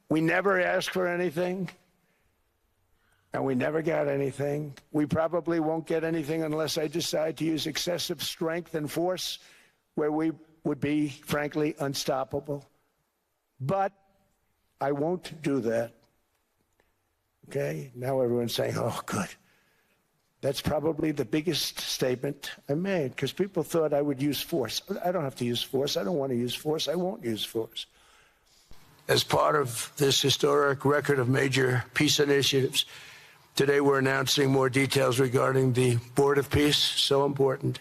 We never asked for anything, and we never got anything. We probably won't get anything unless I decide to use excessive strength and force where we would be, frankly, unstoppable. But I won't do that. Okay? Now everyone's saying, oh, good. That's probably the biggest statement I made, because people thought I would use force. I don't have to use force. I don't want to use force. I won't use force. As part of this historic record of major peace initiatives, today we're announcing more details regarding the Board of Peace, so important.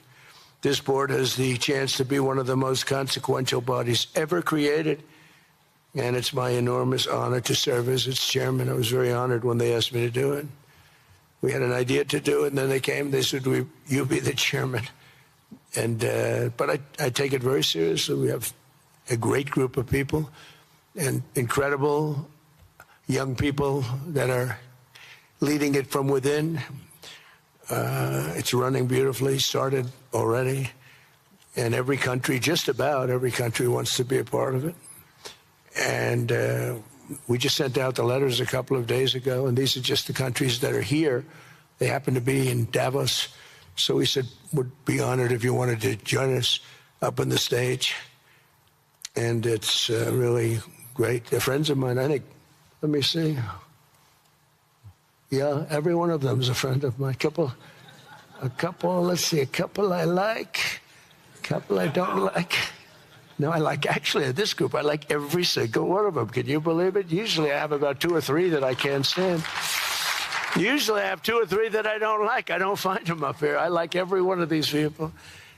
This board has the chance to be one of the most consequential bodies ever created, and it's my enormous honor to serve as its chairman. I was very honored when they asked me to do it. We had an idea to do it, and then they came, they said, you be the chairman. And but I take it very seriously. We have a great group of people and incredible young people that are leading it from within. It's running beautifully, started already. And every country, just about every country, wants to be a part of it. And we just sent out the letters a couple of days ago, and these are just the countries that are here. They happen to be in Davos. So we said, would be honored if you wanted to join us up on the stage. And it's really great. They're friends of mine, I think. Let me see. Yeah, every one of them is a friend of mine. A couple, let's see, a couple I like, a couple I don't like. No, I like, actually, this group, I like every single one of them. Can you believe it? Usually I have about 2 or 3 that I can't stand. Usually I have 2 or 3 that I don't like. I don't find them up here. I like every one of these people.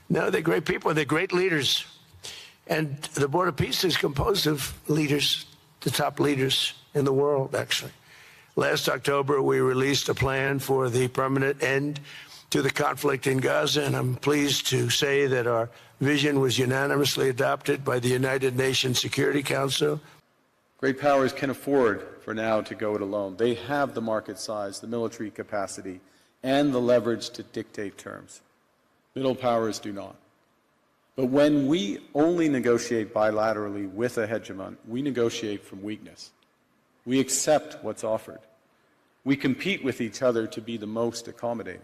No, they're great people. They're great leaders. And the Board of Peace is composed of leaders, the top leaders in the world, actually. Last October, we released a plan for the permanent end to the conflict in Gaza, and I'm pleased to say that our vision was unanimously adopted by the United Nations Security Council. Great powers can afford for now to go it alone. They have the market size, the military capacity, and the leverage to dictate terms. Middle powers do not. But when we only negotiate bilaterally with a hegemon, we negotiate from weakness. We accept what's offered. We compete with each other to be the most accommodating.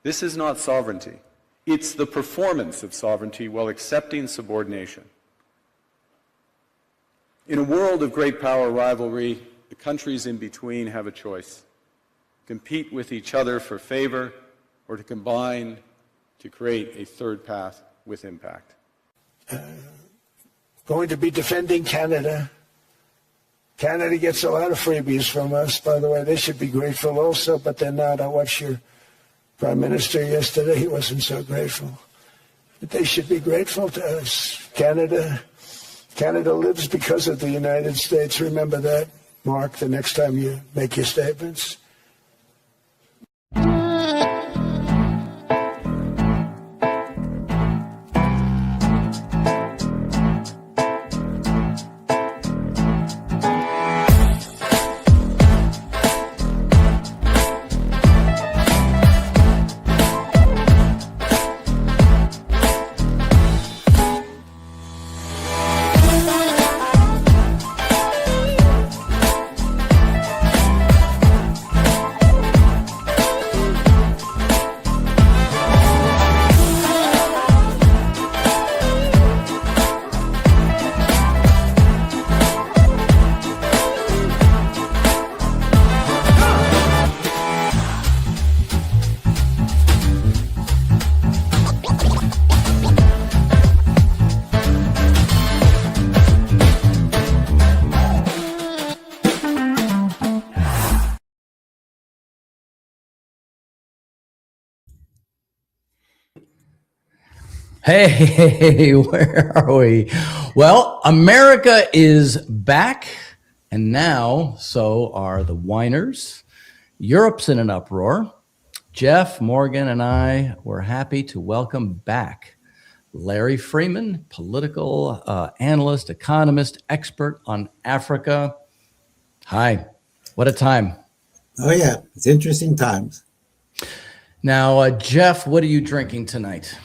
This is not sovereignty. It's the performance of sovereignty while accepting subordination. In a world of great power rivalry, the countries in between have a choice: compete with each other for favor, or to combine to create a third path with impact. Going to be defending Canada. Canada gets a lot of freebies from us, by the way. They should be grateful also, but they're not. I watched your Prime Minister yesterday. He wasn't so grateful. But they should be grateful to us. Canada lives because of the United States. Remember that, Mark, the next time you make your statements. Hey, where are we? Well, America is back, and now so are the whiners. Europe's in an uproar. Jeff, Morgan, and I were happy to welcome back Larry Freeman, political analyst, economist, expert on Africa. Hi, what a time. Oh, yeah, it's interesting times. Now, Jeff, what are you drinking tonight?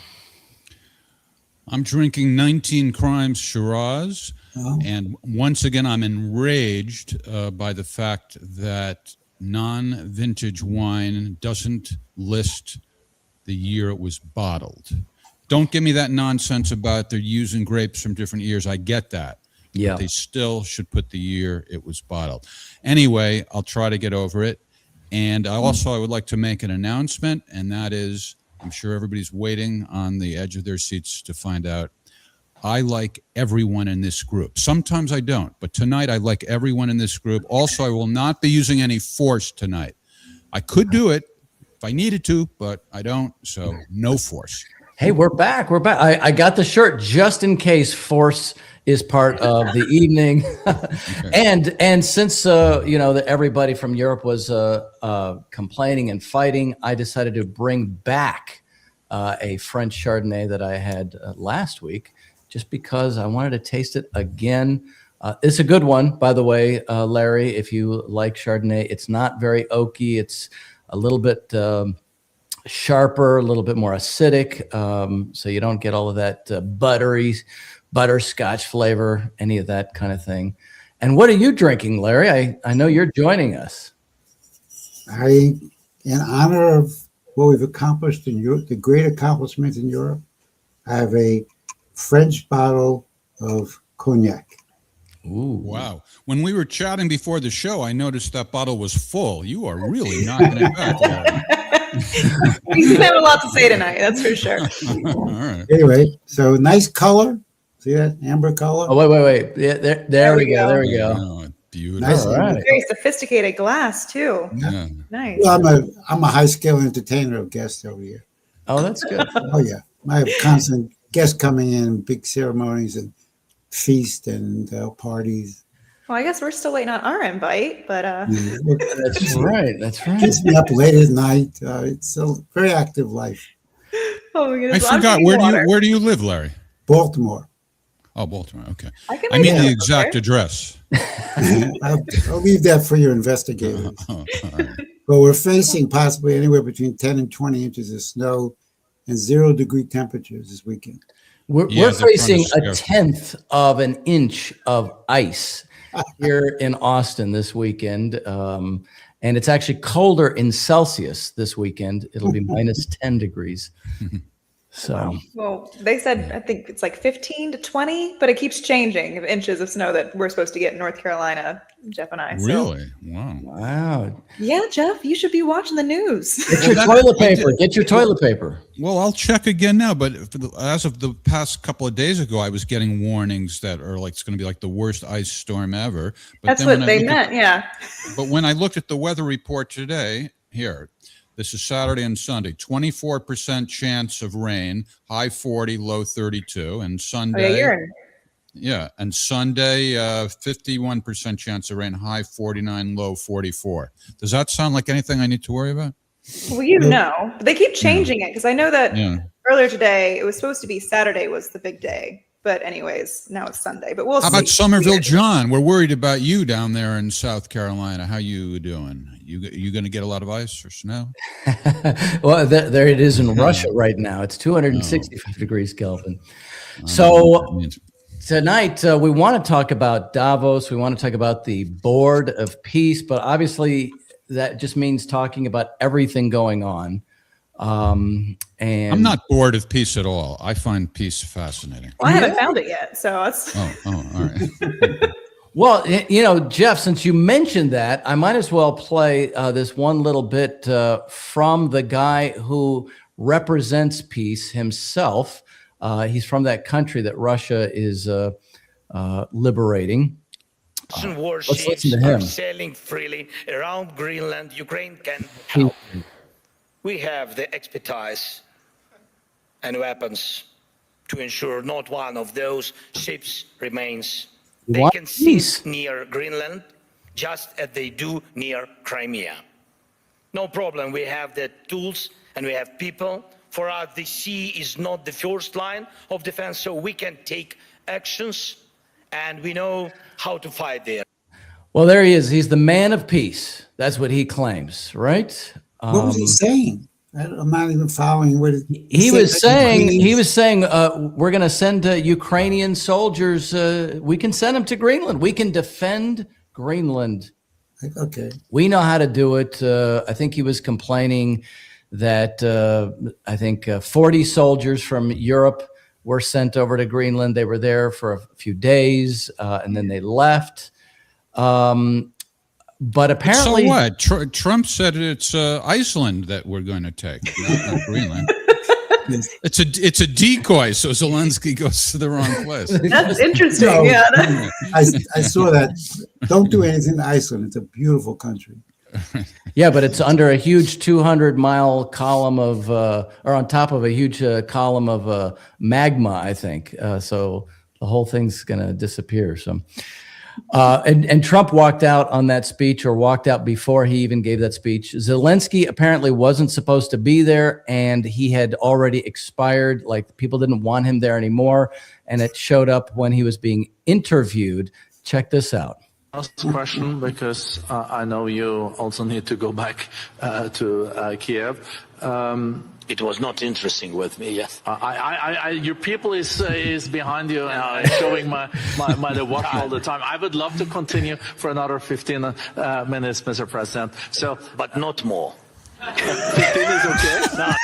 I'm drinking 19 Crimes Shiraz. And once again, I'm enraged by the fact that non-vintage wine doesn't list the year it was bottled. Don't give me that nonsense about they're using grapes from different years. I get that. Yeah. But they still should put the year it was bottled. Anyway, I'll try to get over it. And I would like to make an announcement, and that is, I'm sure everybody's waiting on the edge of their seats to find out. I like everyone in this group. Sometimes I don't, but tonight I like everyone in this group. Also, I will not be using any force tonight. I could do it if I needed to, but I don't, so no force. Hey, we're back. We're back. I got the shirt just in case force is part of the evening. And since everybody from Europe was complaining and fighting, I decided to bring back a French Chardonnay that I had last week, just because I wanted to taste it again. It's a good one, by the way, Larry. If you like Chardonnay, it's not very oaky. It's a little bit sharper, a little bit more acidic, so you don't get all of that buttery butterscotch flavor, any of that kind of thing. And what are you drinking, Larry? I know you're joining us. In honor of what we've accomplished in Europe, the great accomplishments in Europe, I have a French bottle of cognac. Ooh. Wow. When we were chatting before the show, I noticed that bottle was full. You are really knocking it back, Larry. He's gonna have a lot to say tonight, that's for sure. All right. Anyway, so nice color. See that amber color? Oh, wait. Yeah, there we go. There we go. Oh, beautiful. Nice. All right. Very sophisticated glass too. Yeah. Nice. Well, I'm a high scale entertainer of guests over here. Oh, that's good. Oh yeah, I have constant guests coming in, big ceremonies and feast and parties. Well, I guess we're still waiting on our invite, but That's right. That's right. Keeps me up late at night. It's a very active life. oh my goodness. I Well, I'm forgot. drinking Where do you live, Larry? Baltimore. Oh, Baltimore. Okay. I can I mean make the it exact there. address. I'll leave that for your investigators. Oh, all right. But we're facing possibly anywhere between 10 and 20 inches of snow and 0-degree temperatures this weekend. We're Yeah, they're facing trying to a scare- 1/10 of an inch of ice here in Austin this weekend. And it's actually colder in Celsius this weekend. It'll be minus 10 degrees. So, Well, they said I think it's like 15 to 20, but it keeps changing of inches of snow that we're supposed to get in North Carolina, Jeff and I. So. Really? Wow. wow. Yeah, Jeff, you should be watching the news. Get your toilet paper. Get your toilet paper. Well, I'll check again now, but as of the past couple of days ago, I was getting warnings that are like it's going to be like the worst ice storm ever. But That's then what when I they look at- meant, yeah. But when I looked at the weather report today, here, this is Saturday and Sunday, 24% chance of rain, high 40, low 32, and Oh, yeah, Sunday, you're in. yeah, and Sunday, 51% chance of rain, high 49, low 44. Does that sound like anything I need to worry about? Well, you know, but they keep changing it because I know that Yeah. earlier today it was supposed to be Saturday was the big day, but anyways, now it's Sunday. But we'll How see. about Somerville, John? We're worried about you down there in South Carolina. How you doing? You going to get a lot of ice or snow? Well, there it is in Russia right now. It's 265 degrees Kelvin. So tonight we want to talk about Davos. We want to talk about the Board of Peace, but obviously that just means talking about everything going on. And I'm not bored of peace at all. I find peace fascinating. Well, I haven't found it yet, so that's Oh, all right. Well, Jeff, since you mentioned that, I might as well play this one little bit from the guy who represents peace himself. He's from that country that Russia is liberating. Russian listen warships to are him. sailing freely around Greenland. Ukraine can help. We have the expertise and weapons to ensure not one of those ships remains. They What? can sink Peace. near Greenland just as they do near Crimea. No problem. We have the tools and we have people. For us, the sea is not the first line of defense, so we can take actions and we know how to fight there. Well, there he is. He's the man of peace. That's what he claims, right? What was he saying? I'm not even following what it, He said was that saying, Ukrainians- we're going to send Ukrainian soldiers. We can send them to Greenland. We can defend Greenland. Okay. We know how to do it. I think he was complaining that I think 40 soldiers from Europe were sent over to Greenland. They were there for a few days and then they left. But apparently, So what? Trump said it's Iceland that we're going to take, not Greenland. It's a decoy, so Zelensky goes to the wrong place. That's interesting. No. Yeah. I saw that. Don't do anything to Iceland. It's a beautiful country. yeah, but it's under a huge 200-mile column of, or on top of a huge column of magma, I think. So the whole thing's going to disappear. So, and Trump walked out on that speech, or walked out before he even gave that speech. Zelensky apparently wasn't supposed to be there, and he had already expired. Like, people didn't want him there anymore, and it showed up when he was being interviewed. Check this out. Last question, because I know you also need to go back to Kiev. It was not interesting with me, yes. Your people is behind you and showing my the watch all the time. I would love to continue for another 15 minutes, Mr. President. So, But not more. 15 is okay?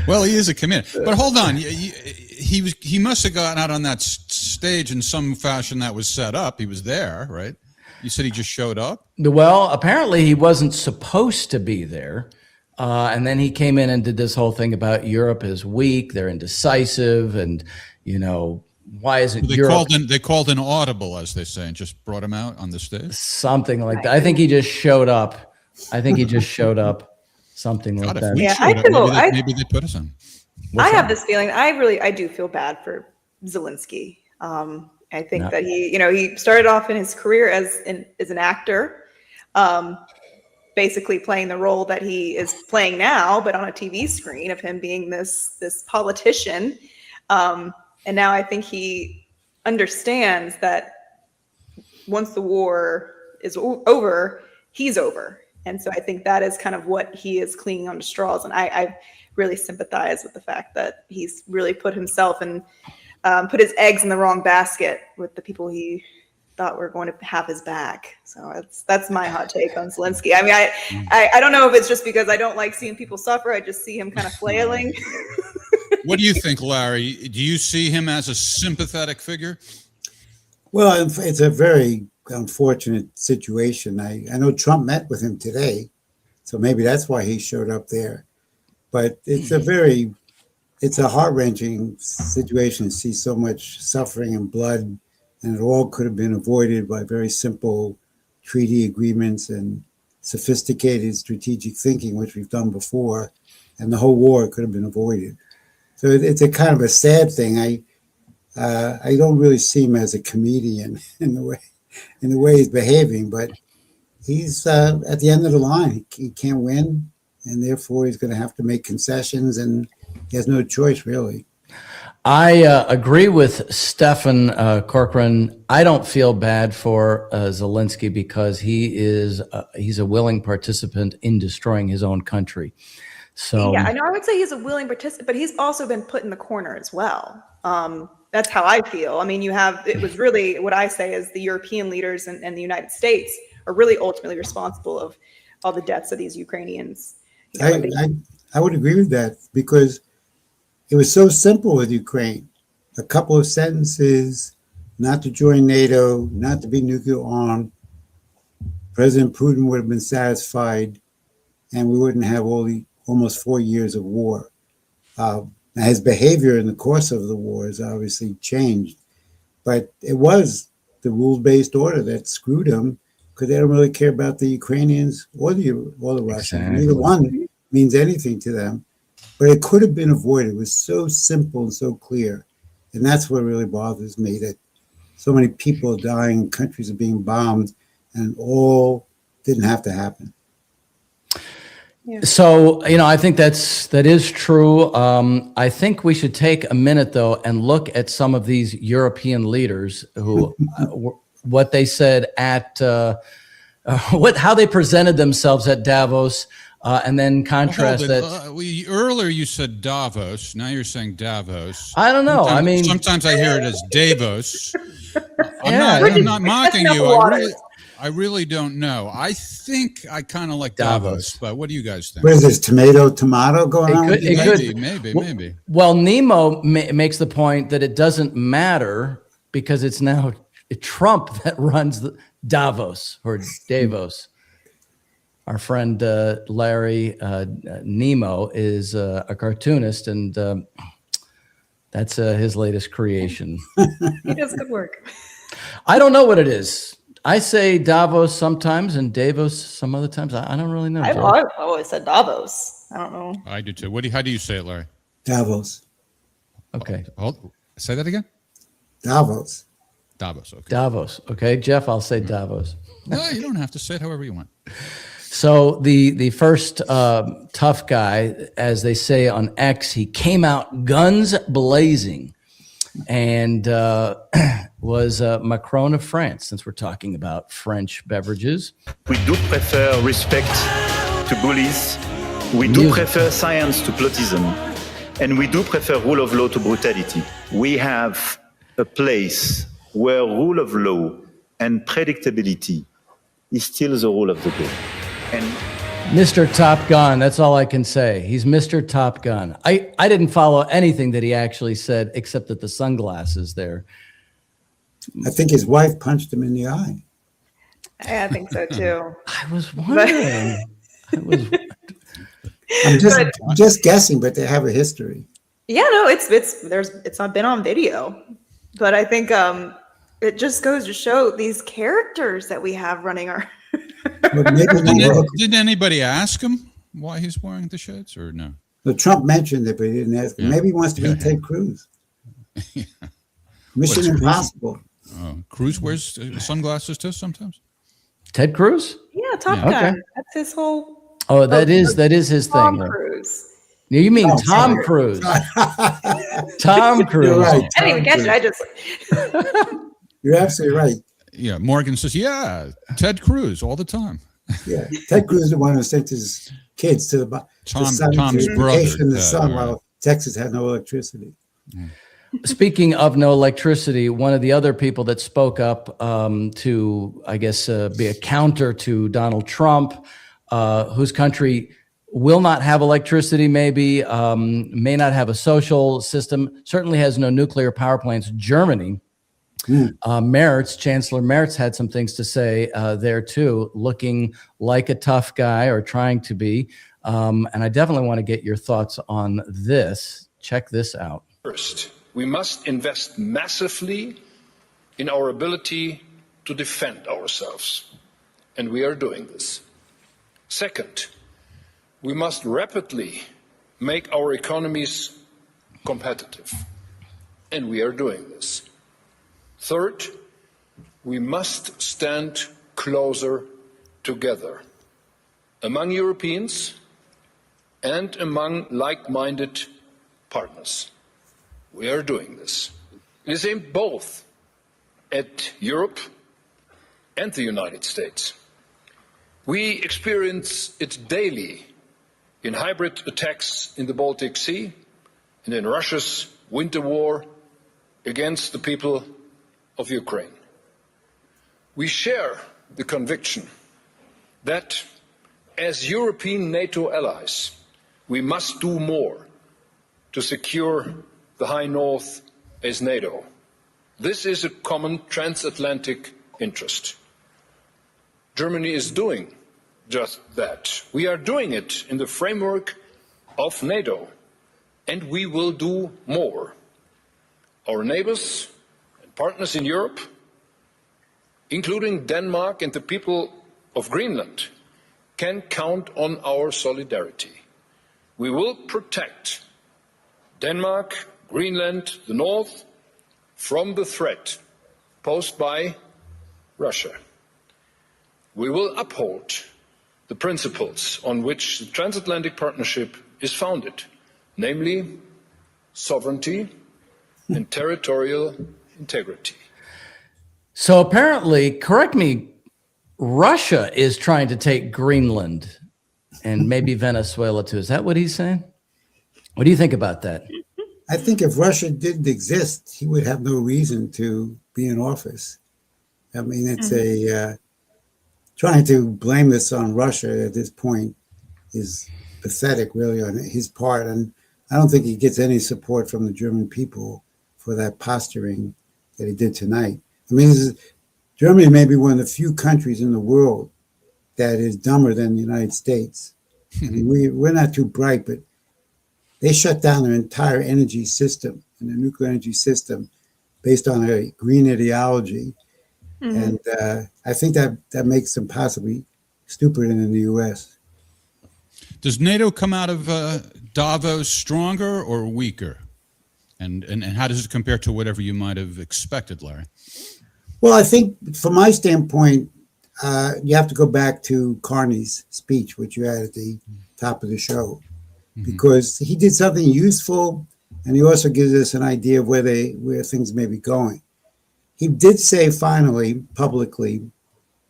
Well, he is a comedian. But hold on, he must have gotten out on that stage in some fashion that was set up. He was there, right? You said he just showed up? Well, apparently he wasn't supposed to be there. And then he came in and did this whole thing about Europe is weak, they're indecisive, and, you know, why isn't Europe... They called an audible, as they say, and just brought him out on the stage? Something like that. I think he just showed up. Something like God, if that. we Yeah, showed I up, feel- maybe they put us on. I have this feeling. I do feel bad for Zelensky. I think that he started off in his career as an actor, basically playing the role that he is playing now, but on a TV screen, of him being this politician. And now I think he understands that once the war is over, he's over. And so I think that is kind of what he is clinging on to straws. And I really sympathize with the fact that he's really put himself and put his eggs in the wrong basket with the people he thought were going to have his back. So that's my hot take on Zelensky. I mean, I don't know if it's just because I don't like seeing people suffer. I just see him kind of flailing. What do you think, Larry? Do you see him as a sympathetic figure? Well, it's a very unfortunate situation. I know Trump met with him today, so maybe that's why he showed up there. But it's a heart-wrenching situation to see so much suffering and blood, and it all could have been avoided by very simple treaty agreements and sophisticated strategic thinking, which we've done before, and the whole war could have been avoided. So it's a kind of a sad thing. I don't really see him as a comedian in the way he's behaving, but he's at the end of the line. He can't win, and therefore he's going to have to make concessions, and he has no choice, really. I agree with Stefan Corcoran. I don't feel bad for Zelensky because he's a willing participant in destroying his own country. So Yeah, I know. I would say he's a willing participant, but he's also been put in the corner as well. That's how I feel. I mean, it was really what I say is the European leaders and the United States are really ultimately responsible of all the deaths of these Ukrainians. I would agree with that, because it was so simple with Ukraine. A couple of sentences, not to join NATO, not to be nuclear armed. President Putin would have been satisfied, and we wouldn't have almost 4 years of war. Now, his behavior in the course of the war has obviously changed, but it was the rules-based order that screwed him, because they don't really care about the Ukrainians or the Russians. Exactly. Neither one means anything to them. But it could have been avoided. It was so simple and so clear. And that's what really bothers me, that so many people are dying, countries are being bombed, and all didn't have to happen. So, I think that is true. I think we should take a minute, though, and look at some of these European leaders who, what they said at, how they presented themselves at Davos. and then contrast Hold it. that. Earlier you said Davos. Now you're saying Davos. I don't know. I mean, sometimes I hear it as Davos. Yeah. I'm not mocking you. Waters. I really don't know. I think I kind of like Davos. Davos, but what do you guys think? What is this, tomato going on? It could- Maybe. Well, Nemo makes the point that it doesn't matter because it's now Trump that runs Davos or Davos. Our friend Larry Nemo is a cartoonist, and that's his latest creation. He does good work. I don't know what it is. I say Davos sometimes and Davos some other times. I don't really know. I've Joe. always said Davos. I don't know. I do too. How do you say it, Larry? Davos. Okay. Say that again. Davos. Davos. Okay. Davos. Okay, Jeff, I'll say Davos. No, you don't have to say it however you want. So the first tough guy, as they say on X, he came out guns blazing, and was Macron of France. Since we're talking about French beverages, We do prefer respect to bullies. We do Music. prefer science to plotism. And we do prefer rule of law to brutality. We have a place where rule of law and predictability is still the rule of the day. And Mr. Top Gun. That's all I can say. He's Mr. Top Gun. I didn't follow anything that he actually said except that the sunglasses there. I think his wife punched him in the eye. I think so too. I was wondering. I'm just guessing, but they have a history. Yeah, no, it's not been on video, but I think it just goes to show these characters that we have running our. But maybe not work. Did anybody ask him why he's wearing the shirts or no? Well, Trump mentioned it, but he didn't ask him. Yeah. Maybe he wants to be Yeah. Ted Cruz. What Mission is Cruz? Impossible. Cruz wears sunglasses too sometimes. Ted Cruz? Yeah, Top Yeah. Gun. Okay. That's his whole. Oh, that is his Tom thing. Right? Cruise. You mean Oh, Tom sorry. Cruise? Tom Cruise. You're right. I didn't even catch it. I just. You're absolutely right. Yeah, Morgan says, yeah, Ted Cruz all the time. Yeah, Ted Cruz is the one who sent his kids to the Tom's sun, to brother, vacation in the Ted, sun right. while Texas had no electricity. Speaking of no electricity, one of the other people that spoke up to, I guess, be a counter to Donald Trump, whose country will not have electricity, maybe, may not have a social system, certainly has no nuclear power plants, Germany. Merz, Chancellor Merz, had some things to say there too, looking like a tough guy or trying to be. And I definitely want to get your thoughts on this. Check this out. First, we must invest massively in our ability to defend ourselves, and we are doing this. Second, we must rapidly make our economies competitive, and we are doing this. Third, we must stand closer together among Europeans and among like-minded partners. We are doing this. It is aimed both at Europe and the United States. We experience it daily in hybrid attacks in the Baltic Sea and in Russia's winter war against the people of Ukraine. We share the conviction that as European NATO allies, we must do more to secure the High North as NATO. This is a common transatlantic interest. Germany is doing just that. We are doing it in the framework of NATO, and we will do more. Our neighbors and partners in Europe, including Denmark and the people of Greenland, can count on our solidarity. We will protect Denmark, Greenland, the North from the threat posed by Russia. We will uphold the principles on which the transatlantic partnership is founded, namely sovereignty and territorial integrity. So apparently, correct me, Russia is trying to take Greenland. and maybe Venezuela too. Is that what he's saying? What do you think about that? I think if Russia didn't exist, he would have no reason to be in office. I mean, it's trying to blame this on Russia at this point is pathetic, really, on his part. And I don't think he gets any support from the German people for that posturing that he did tonight. I mean, Germany may be one of the few countries in the world that is dumber than the United States. I mean, we're not too bright, but they shut down their entire energy system and the nuclear energy system based on a green ideology. And I think that makes them possibly stupider than the U.S. Does NATO come out of Davos stronger or weaker? And how does it compare to whatever you might have expected, Larry? Well, I think from my standpoint, you have to go back to Carney's speech, which you had at the top of the show, because he did something useful, and he also gives us an idea of where things may be going. He did say finally, publicly,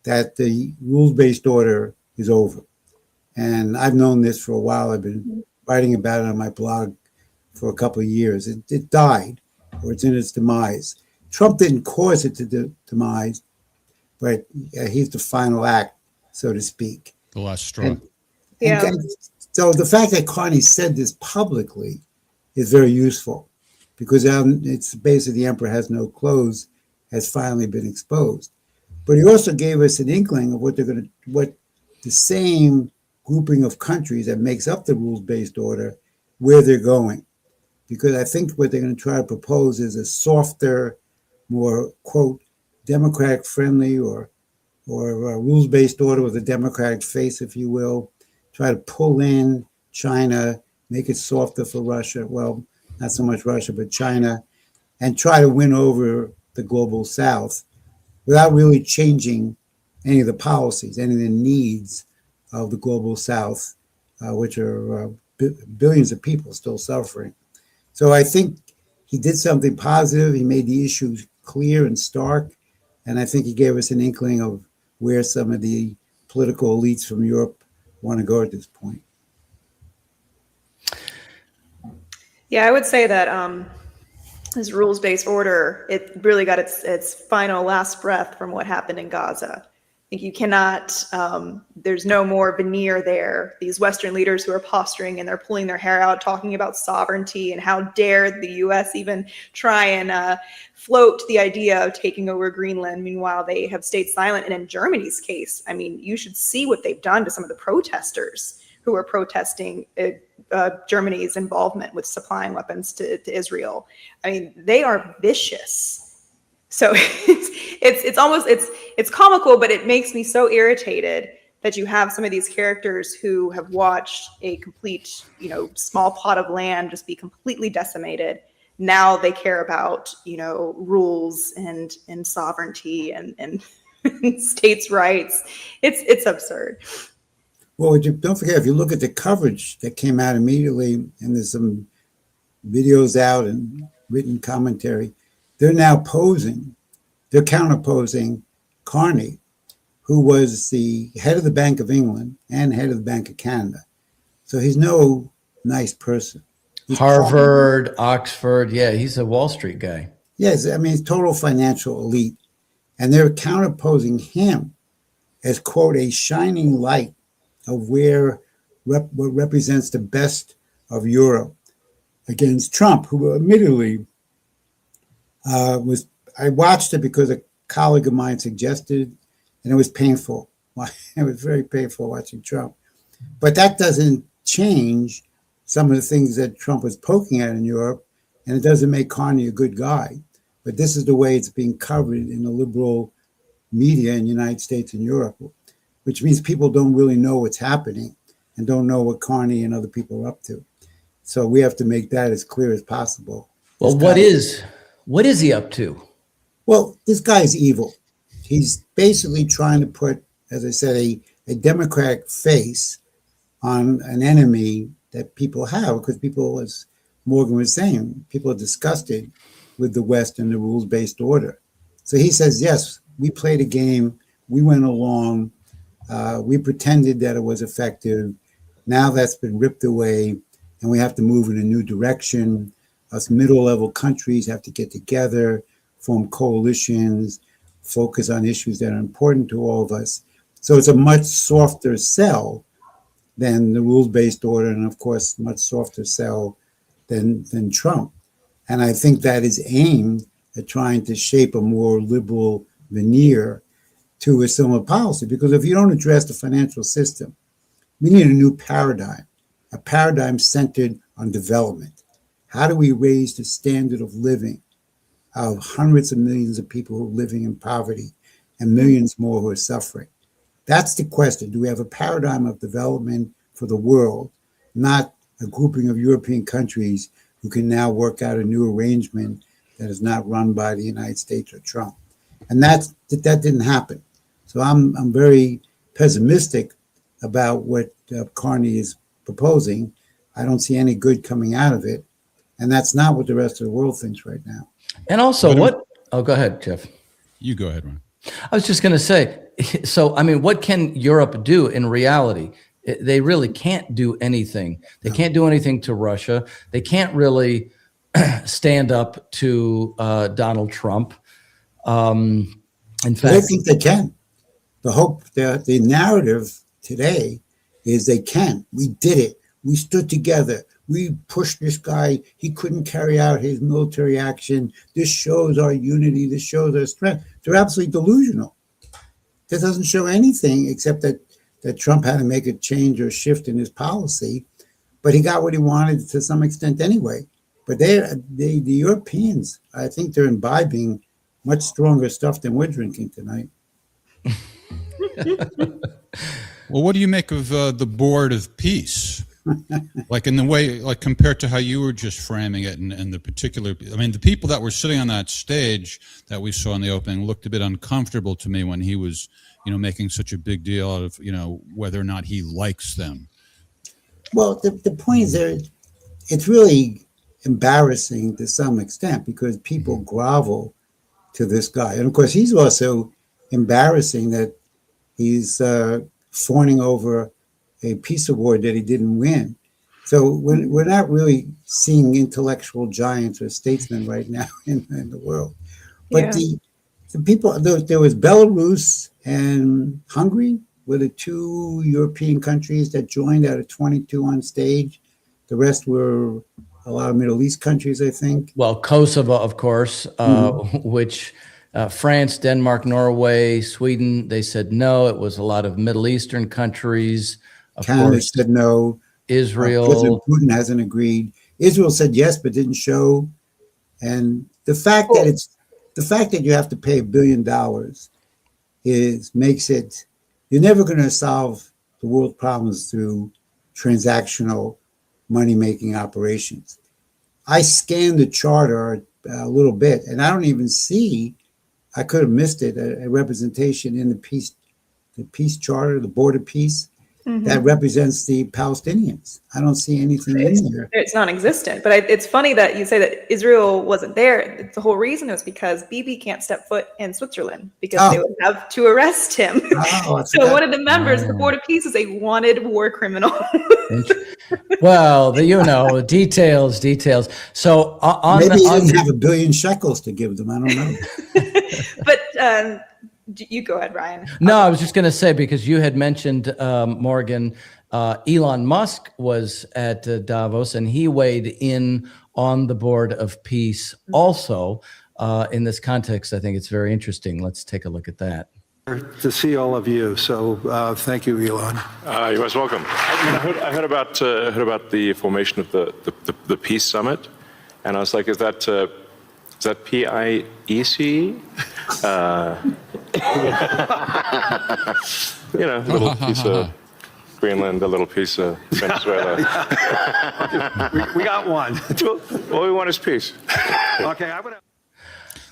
that the rules-based order is over. And I've known this for a while. I've been writing about it on my blog for a couple of years. It died, or it's in its demise. Trump didn't cause it to demise, but he's the final act, so to speak. The last straw. So the fact that Carney said this publicly is very useful, because it's basically the emperor has no clothes has finally been exposed. But he also gave us an inkling of what the same grouping of countries that makes up the rules-based order, where they're going. Because I think what they're going to try to propose is a softer, more, quote, democratic-friendly or a rules-based order with a democratic face, if you will. Try to pull in China, make it softer for Russia. Well, not so much Russia, but China, and try to win over the global South without really changing any of the policies, any of the needs of the global South, which are billions of people still suffering. So I think he did something positive. He made the issues clear and stark. And I think he gave us an inkling of where some of the political elites from Europe want to go at this point. Yeah, I would say that this rules-based order, it really got its final last breath from what happened in Gaza. I think you cannot, there's no more veneer there. These Western leaders who are posturing and they're pulling their hair out, talking about sovereignty and how dare the US even try and float the idea of taking over Greenland. Meanwhile, they have stayed silent. And in Germany's case, I mean, you should see what they've done to some of the protesters who are protesting Germany's involvement with supplying weapons to Israel. I mean, they are vicious. So it's almost comical, but it makes me so irritated that you have some of these characters who have watched a complete, small plot of land just be completely decimated. Now they care about, rules and sovereignty and states' rights. It's absurd. Well, don't forget, if you look at the coverage that came out immediately, and there's some videos out and written commentary, they're now they're counterposing Carney, who was the head of the Bank of England and head of the Bank of Canada. So he's no nice person. He's Harvard, Oxford. Yeah, he's a Wall Street guy. Yes, I mean, he's total financial elite. And they're counterposing him as, quote, a shining light of what represents the best of Europe against Trump, who admittedly I watched it because a colleague of mine suggested, and it was painful. It was very painful watching Trump. But that doesn't change some of the things that Trump was poking at in Europe, and it doesn't make Carney a good guy. But this is the way it's being covered in the liberal media in the United States and Europe, which means people don't really know what's happening and don't know what Carney and other people are up to. So we have to make that as clear as possible. Well, what is he up to? Well, this guy is evil. He's basically trying to put, as I said, a democratic face on an enemy that people have, because people, as Morgan was saying, people are disgusted with the West and the rules-based order. So he says, yes, we played a game, we went along, we pretended that it was effective, Now that's been ripped away, and we have to move in a new direction. Us middle-level countries have to get together, form coalitions, focus on issues that are important to all of us. So it's a much softer sell than the rules-based order, and of course, much softer sell than Trump. And I think that is aimed at trying to shape a more liberal veneer to a similar policy. Because if you don't address the financial system, we need a new paradigm, a paradigm centered on development. How do we raise the standard of living of hundreds of millions of people who are living in poverty and millions more who are suffering? That's the question. Do we have a paradigm of development for the world, not a grouping of European countries who can now work out a new arrangement that is not run by the United States or Trump? And that didn't happen. So I'm very pessimistic about what Carney is proposing. I don't see any good coming out of it. And that's not what the rest of the world thinks right now. And also, oh, go ahead, Jeff. You go ahead, Ron. I was just going to say, so, I mean, what can Europe do in reality? They really can't do anything. They can't do anything to Russia. They can't really stand up to Donald Trump. In fact, I think they can. The hope, the narrative today is they can. We did it. We stood together. We pushed this guy. He couldn't carry out his military action. This shows our unity. This shows our strength. They're absolutely delusional. That doesn't show anything except that Trump had to make a change or shift in his policy, but he got what he wanted to some extent anyway. But the Europeans, I think they're imbibing much stronger stuff than we're drinking tonight. Well, what do you make of the Board of Peace? Like in the way, like compared to how you were just framing it and the particular, I mean, the people that were sitting on that stage that we saw in the opening looked a bit uncomfortable to me when he was, making such a big deal out of, whether or not he likes them. Well, the point is it's really embarrassing to some extent because people grovel to this guy. And of course, he's also embarrassing that he's fawning over a peace award that he didn't win. So we're not really seeing intellectual giants or statesmen right now in the world. But the people, there was Belarus and Hungary were the two European countries that joined out of 22 on stage. The rest were a lot of Middle East countries, I think. well, Kosovo, of course, which France, Denmark, Norway, Sweden, they said no. It was a lot of Middle Eastern countries. Of Canada course, said no. Israel. President Putin hasn't agreed. Israel said yes, but didn't show. And the fact that you have to pay $1 billion makes it, you're never going to solve the world's problems through transactional money-making operations. I scanned the charter a little bit, and I don't even see, I could have missed it, a representation in the peace charter, the Board of Peace, that represents the Palestinians. I don't see anything in there. It's non-existent. But it's funny that you say that Israel wasn't there. The whole reason was because Bibi can't step foot in Switzerland because they would have to arrest him. So one of the members of the Board of Peace is a wanted war criminal. Well, details. So Maybe he didn't have $1 billion shekels to give them. I don't know. But you go ahead, Ryan. No, I was just going to say, because you had mentioned, Morgan, Elon Musk was at Davos and he weighed in on the Board of Peace also. In this context, I think it's very interesting. Let's take a look at that. To see all of you. So thank you, Elon. You're most welcome. I heard about the formation of the Peace Summit, and I was like, is that PIEC? A little piece of Greenland, a little piece of Venezuela. We got one. All we want is peace. Okay,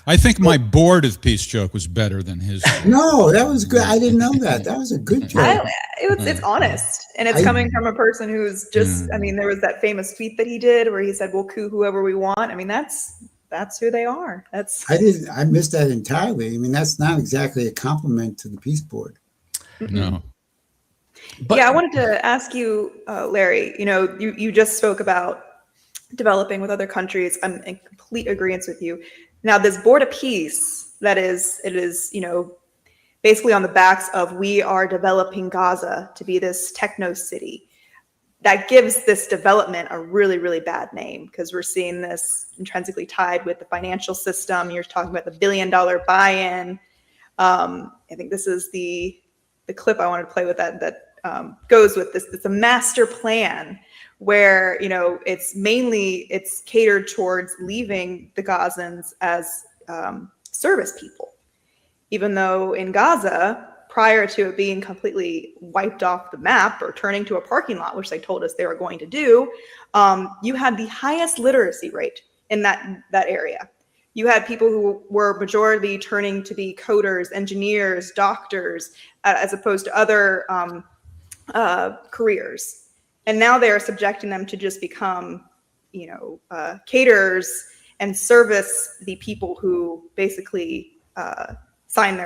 I think my Board of Peace joke was better than his. No, that was good. I didn't know that. That was a good joke. It's honest, and it's coming from a person who's just. I mean, there was that famous tweet that he did where he said, "We'll coup whoever we want." I mean, that's who they are. I missed that entirely. I mean, that's not exactly a compliment to the Peace Board. No. Yeah, I wanted to ask you, Larry, you just spoke about developing with other countries. I'm in complete agreement with you. Now, this Board of Peace, it is, basically on the backs of we are developing Gaza to be this techno city. That gives this development a really, really bad name because we're seeing this intrinsically tied with the financial system. You're talking about the $1 billion buy-in. I think this is the clip I wanted to play with that goes with this. It's a master plan where, it's catered towards leaving the Gazans as service people. Even though in Gaza, prior to it being completely wiped off the map or turning to a parking lot, which they told us they were going to do, you had the highest literacy rate in that area. You had people who were majority turning to be coders, engineers, doctors, as opposed to other careers. And now they are subjecting them to just become, caterers and service the people who basically signed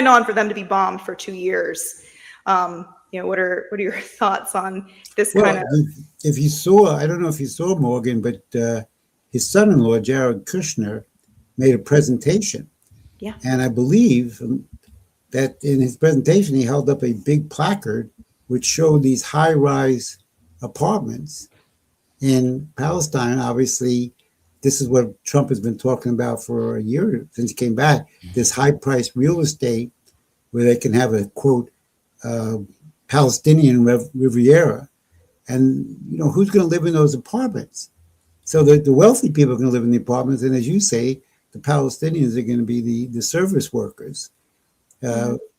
on for them to be bombed for 2 years. What are your thoughts on this kind of? If you saw, I don't know if you saw Morgan, but his son-in-law, Jared Kushner, made a presentation. Yeah. And I believe that in his presentation, he held up a big placard which showed these high-rise apartments in Palestine. Obviously, this is what Trump has been talking about for a year since he came back, this high-priced real estate where they can have a, quote, Palestinian Riviera. And, who's going to live in those apartments? So the wealthy people are going to live in the apartments. And as you say, the Palestinians are going to be the service workers.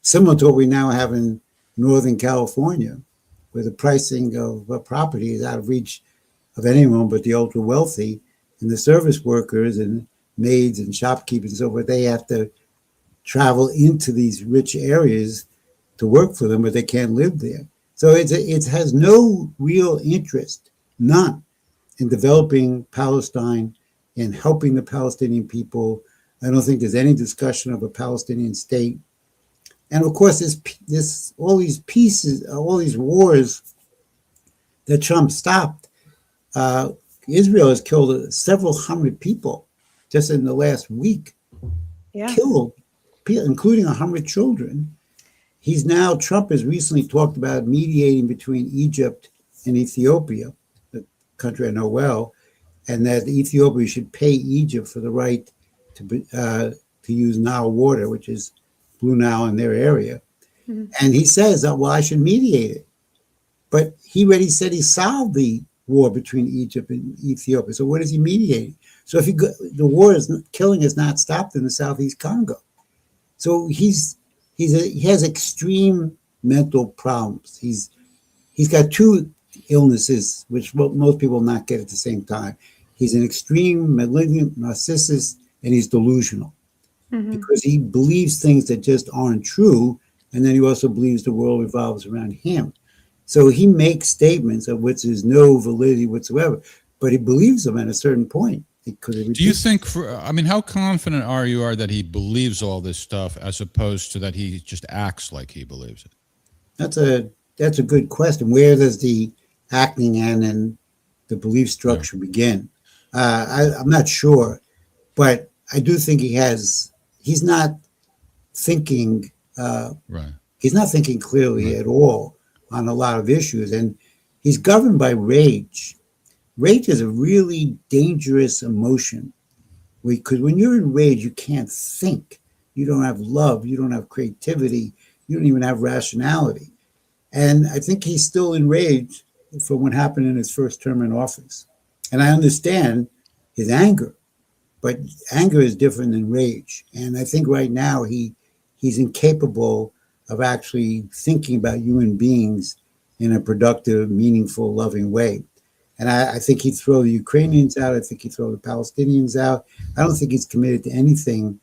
Similar to what we now have in Northern California, where the pricing of property is out of reach of anyone but the ultra wealthy. And the service workers and maids and shopkeepers and so forth, they have to travel into these rich areas to work for them, but they can't live there. So it has no real interest, none, in developing Palestine and helping the Palestinian people. I don't think there's any discussion of a Palestinian state. And of course, this all these pieces, all these wars that Trump stopped, Israel has killed several hundred people just in the last week. Yeah. Killed, including 100 children. Trump has recently talked about mediating between Egypt and Ethiopia, the country I know well, and that Ethiopia should pay Egypt for the right to use Nile water, which is Blue Nile in their area. Mm-hmm. And he says, well, I should mediate it. But he already said he solved the war between Egypt and Ethiopia. So what is he mediating? So if the war killing is not stopped in the Southeast Congo. So he has extreme mental problems. He's got two illnesses, which most people not get at the same time. He's an extreme malignant narcissist, and he's delusional because he believes things that just aren't true. And then he also believes the world revolves around him. So he makes statements of which there's no validity whatsoever, but he believes them at a certain point. Do you think, how confident are you that he believes all this stuff as opposed to that he just acts like he believes it? That's a good question. Where does the acting and the belief structure begin? I'm not sure, but I do think he's not thinking, right. He's not thinking clearly at all on a lot of issues. And he's governed by rage. Rage is a really dangerous emotion because when you're in rage, you can't think. You don't have love. You don't have creativity. You don't even have rationality. And I think he's still enraged for what happened in his first term in office. And I understand his anger, but anger is different than rage. And I think right now he's incapable of actually thinking about human beings in a productive, meaningful, loving way. And I think he'd throw the Ukrainians out. I think he'd throw the Palestinians out. I don't think he's committed to anything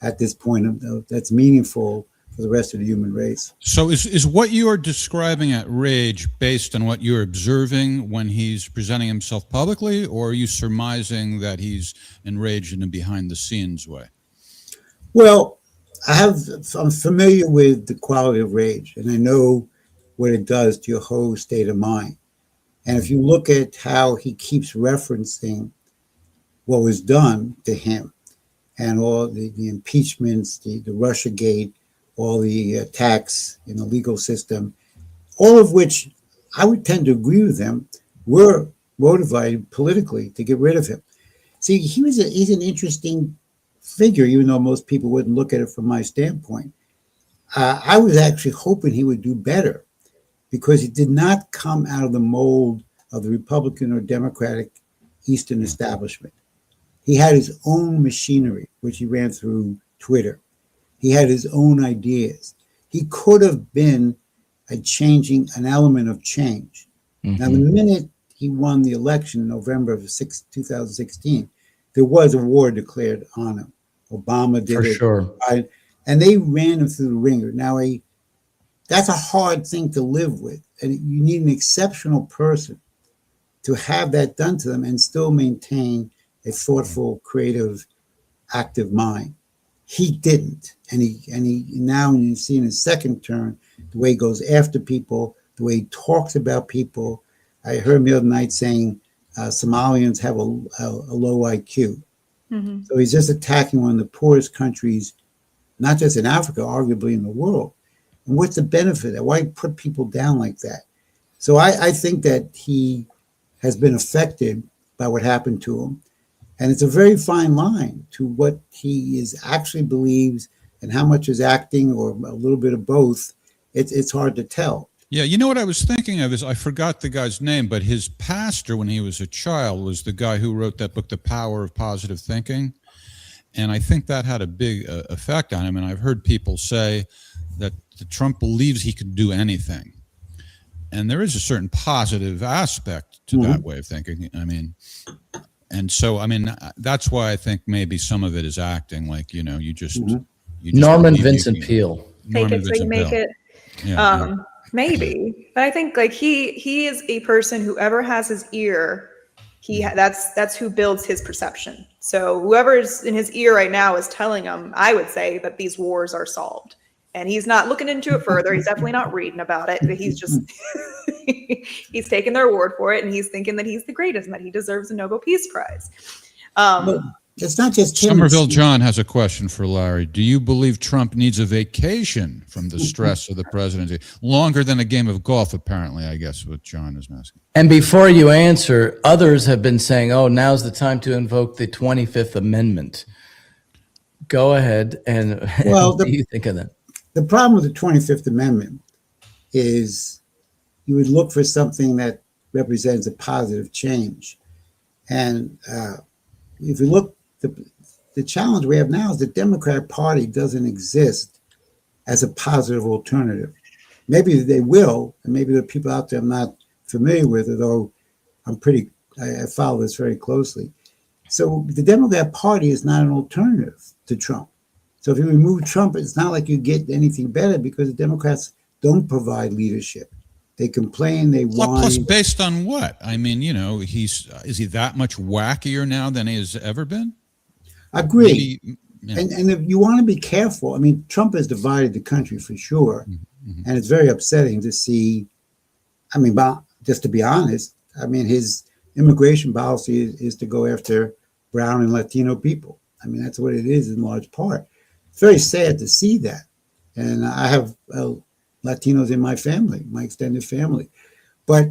at this point that's meaningful for the rest of the human race. So is what you are describing at rage based on what you're observing when he's presenting himself publicly, or are you surmising that he's enraged in a behind-the-scenes way? Well, I'm familiar with the quality of rage, and I know what it does to your whole state of mind. And if you look at how he keeps referencing what was done to him and all the impeachments, the Russiagate, all the attacks in the legal system, all of which I would tend to agree with them, were motivated politically to get rid of him. See, he's an interesting figure, even though most people wouldn't look at it from my standpoint. I was actually hoping he would do better because he did not come out of the mold of the Republican or Democratic Eastern establishment. He had his own machinery, which he ran through Twitter. He had his own ideas. He could have been an element of change. Mm-hmm. Now, the minute he won the election in November of 2016, there was a war declared on him. Obama did it. For sure. And they ran him through the ringer. Now, that's a hard thing to live with. And you need an exceptional person to have that done to them and still maintain a thoughtful, creative, active mind. He didn't. And he now, when you see in his second term, the way he goes after people, the way he talks about people. I heard him the other night saying Somalians have a low IQ. Mm-hmm. So he's just attacking one of the poorest countries, not just in Africa, arguably in the world. And what's the benefit of that? Why put people down like that? So I think that he has been affected by what happened to him. And it's a very fine line to what he actually believes and how much is acting or a little bit of both. It's hard to tell. Yeah, you know what I was thinking of is I forgot the guy's name, but his pastor when he was a child was the guy who wrote that book, The Power of Positive Thinking. And I think that had a big effect on him. And I've heard people say that Trump believes he could do anything. And there is a certain positive aspect to that way of thinking. I mean, and so, I mean, that's why I think maybe some of it is acting like, you just Norman Vincent Peale. Take it so you make it. Yeah, maybe, but I think like he is a person, whoever has his ear, that's who builds his perception. So whoever's in his ear right now is telling him, I would say, that these wars are solved. And he's not looking into it further. He's definitely not reading about it. He's just, he's taking their word for it. And he's thinking that he's the greatest and that he deserves a Nobel Peace Prize. But it's not just him. Somerville John has a question for Larry. Do you believe Trump needs a vacation from the stress of the presidency? Longer than a game of golf, apparently, I guess, what John is asking. And before you answer, others have been saying, oh, now's the time to invoke the 25th Amendment. Go ahead. And what do you think of that? The problem with the 25th Amendment is you would look for something that represents a positive change. And if you look, the challenge we have now is the Democratic Party doesn't exist as a positive alternative. Maybe they will, and maybe there are people out there I'm not familiar with, although I follow this very closely. So the Democratic Party is not an alternative to Trump. So if you remove Trump, it's not like you get anything better because the Democrats don't provide leadership. They complain, they whine. Plus, based on what? I mean, is he that much wackier now than he has ever been? Agree. And if you want to be careful, I mean, Trump has divided the country for sure. Mm-hmm. And it's very upsetting to see, I mean, just to be honest, I mean, his immigration policy is to go after brown and Latino people. I mean, that's what it is in large part. It's very sad to see that. And I have Latinos in my family, my extended family. But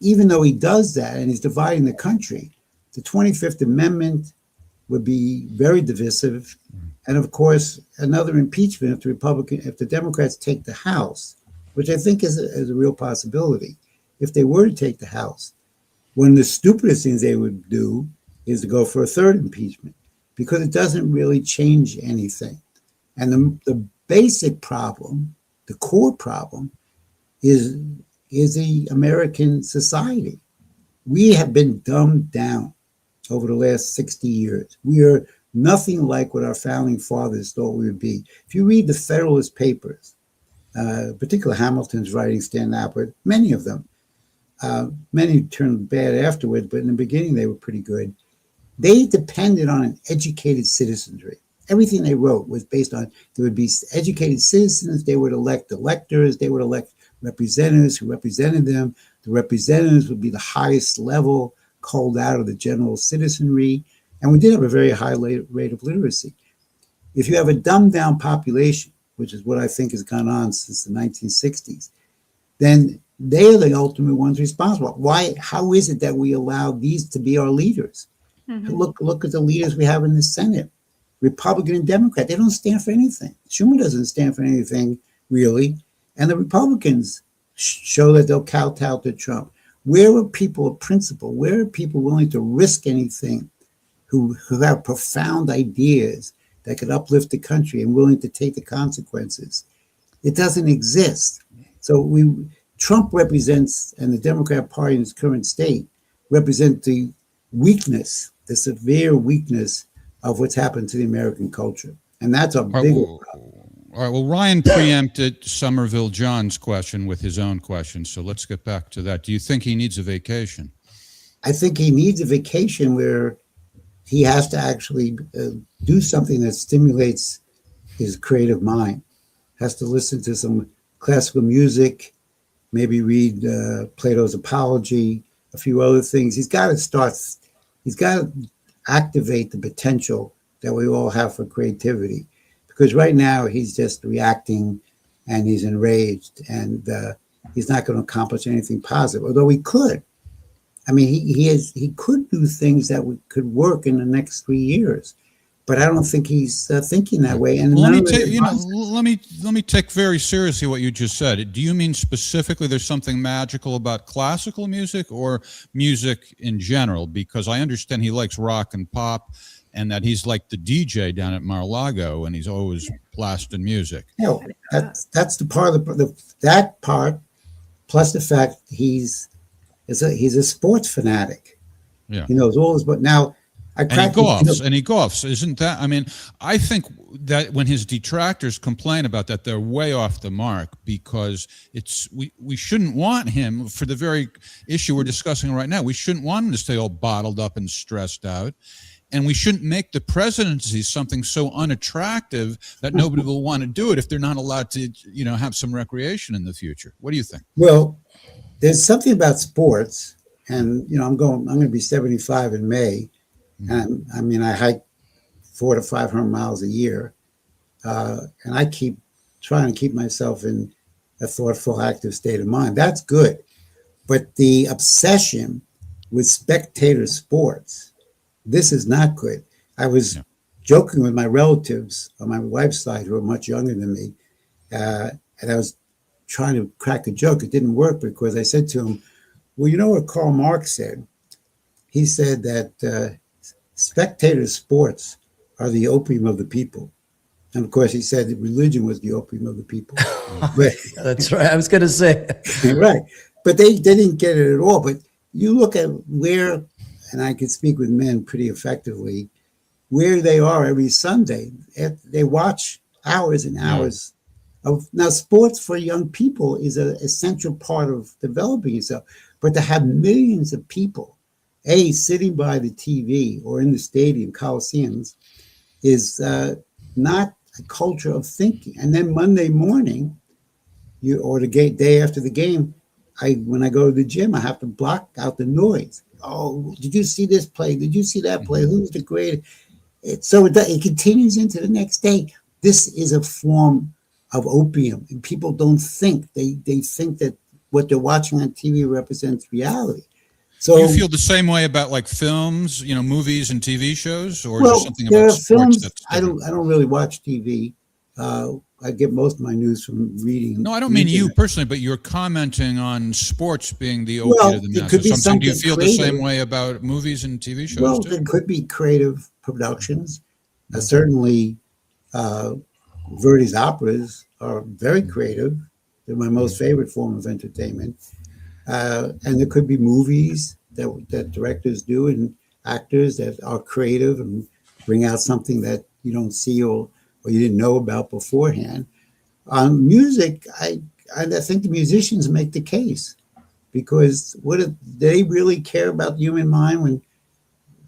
even though he does that and he's dividing the country, the 25th Amendment would be very divisive. And of course, another impeachment if the Democrats take the House, which I think is a real possibility. If they were to take the House, one of the stupidest things they would do is to go for a third impeachment because it doesn't really change anything. And the basic problem, the core problem, is the American society. We have been dumbed down over the last 60 years. We are nothing like what our founding fathers thought we would be. If you read the Federalist Papers, particularly Hamilton's writing stand out, but many of them, many turned bad afterwards, but in the beginning they were pretty good. They depended on an educated citizenry. Everything they wrote was based on there would be educated citizens, they would elect electors, they would elect representatives who represented them. The representatives would be the highest level culled out of the general citizenry. And we did have a very high rate of literacy. If you have a dumbed down population, which is what I think has gone on since the 1960s, then they are the ultimate ones responsible. Why? How is it that we allow these to be our leaders? Look at the leaders we have in the Senate, Republican and Democrat. They don't stand for anything. Schumer doesn't stand for anything really, and the Republicans show that they'll kowtow to Trump. Where are people of principle? Where are people willing to risk anything, who have profound ideas that could uplift the country and willing to take the consequences? It doesn't exist. So Trump represents, and the Democrat Party in its current state represent the weakness, the severe weakness of what's happened to the American culture. And that's a big problem. All right. Well, Ryan preempted Somerville John's question with his own question. So let's get back to that. Do you think he needs a vacation? I think he needs a vacation where he has to actually do something that stimulates his creative mind. Has to listen to some classical music, maybe read Plato's Apology, a few other things. He's got to activate the potential that we all have for creativity. Because right now he's just reacting and he's enraged and he's not going to accomplish anything positive, although he could. I mean, he could do things that could work in the next 3 years, but I don't think he's thinking that way. And let me take very seriously what you just said. Do you mean specifically there's something magical about classical music or music in general? Because I understand he likes rock and pop, and that he's like the DJ down at Mar-a-Lago, and he's always blasting music. No, that's the part of that part, plus the fact he's a sports fanatic. Yeah, he knows all this. But now, and he golfs. Isn't that? I mean, I think that when his detractors complain about that, they're way off the mark, because we shouldn't want him for the very issue we're discussing right now. We shouldn't want him to stay all bottled up and stressed out. And we shouldn't make the presidency something so unattractive that nobody will want to do it if they're not allowed to, have some recreation in the future. What do you think? Well, there's something about sports, and I'm going to be 75 in May, and I mean I hike 400 to 500 miles a year, and I keep trying to keep myself in a thoughtful, active state of mind. That's good, but the obsession with spectator sports. This is not good. I was joking with my relatives on my wife's side who are much younger than me, and I was trying to crack a joke. It didn't work because I said to him, well, you know what Karl Marx said? He said that spectator sports are the opium of the people. And of course, he said that religion was the opium of the people. But, that's right. I was going to say. Right. But they didn't get it at all. But you look at where, and I can speak with men pretty effectively, where they are every Sunday. They watch hours and hours of. Now, sports for young people is an essential part of developing yourself, but to have millions of people, sitting by the TV or in the stadium, coliseums, is not a culture of thinking. And then Monday morning, or the day after the game, when I go to the gym, I have to block out the noise. Oh, did you see this play? Did you see that play? Who's the greatest? So it continues into the next day. This is a form of opium, and people don't think. They think that what they're watching on TV represents reality. So you feel the same way about like films, movies and TV shows, or well, is there something there about are sports films. that's I don't really watch TV. I get most of my news from reading. No, I don't mean you personally, but you're commenting on sports being the opiate of the it could be masses. Do you feel creative. the same way about movies and TV shows Well, too? there could be creative productions. Certainly, Verdi's operas are very creative. They're my most favorite form of entertainment. And there could be movies that directors do and actors that are creative and bring out something that you don't see or you didn't know about beforehand. On music, I think the musicians make the case, because do they really care about the human mind when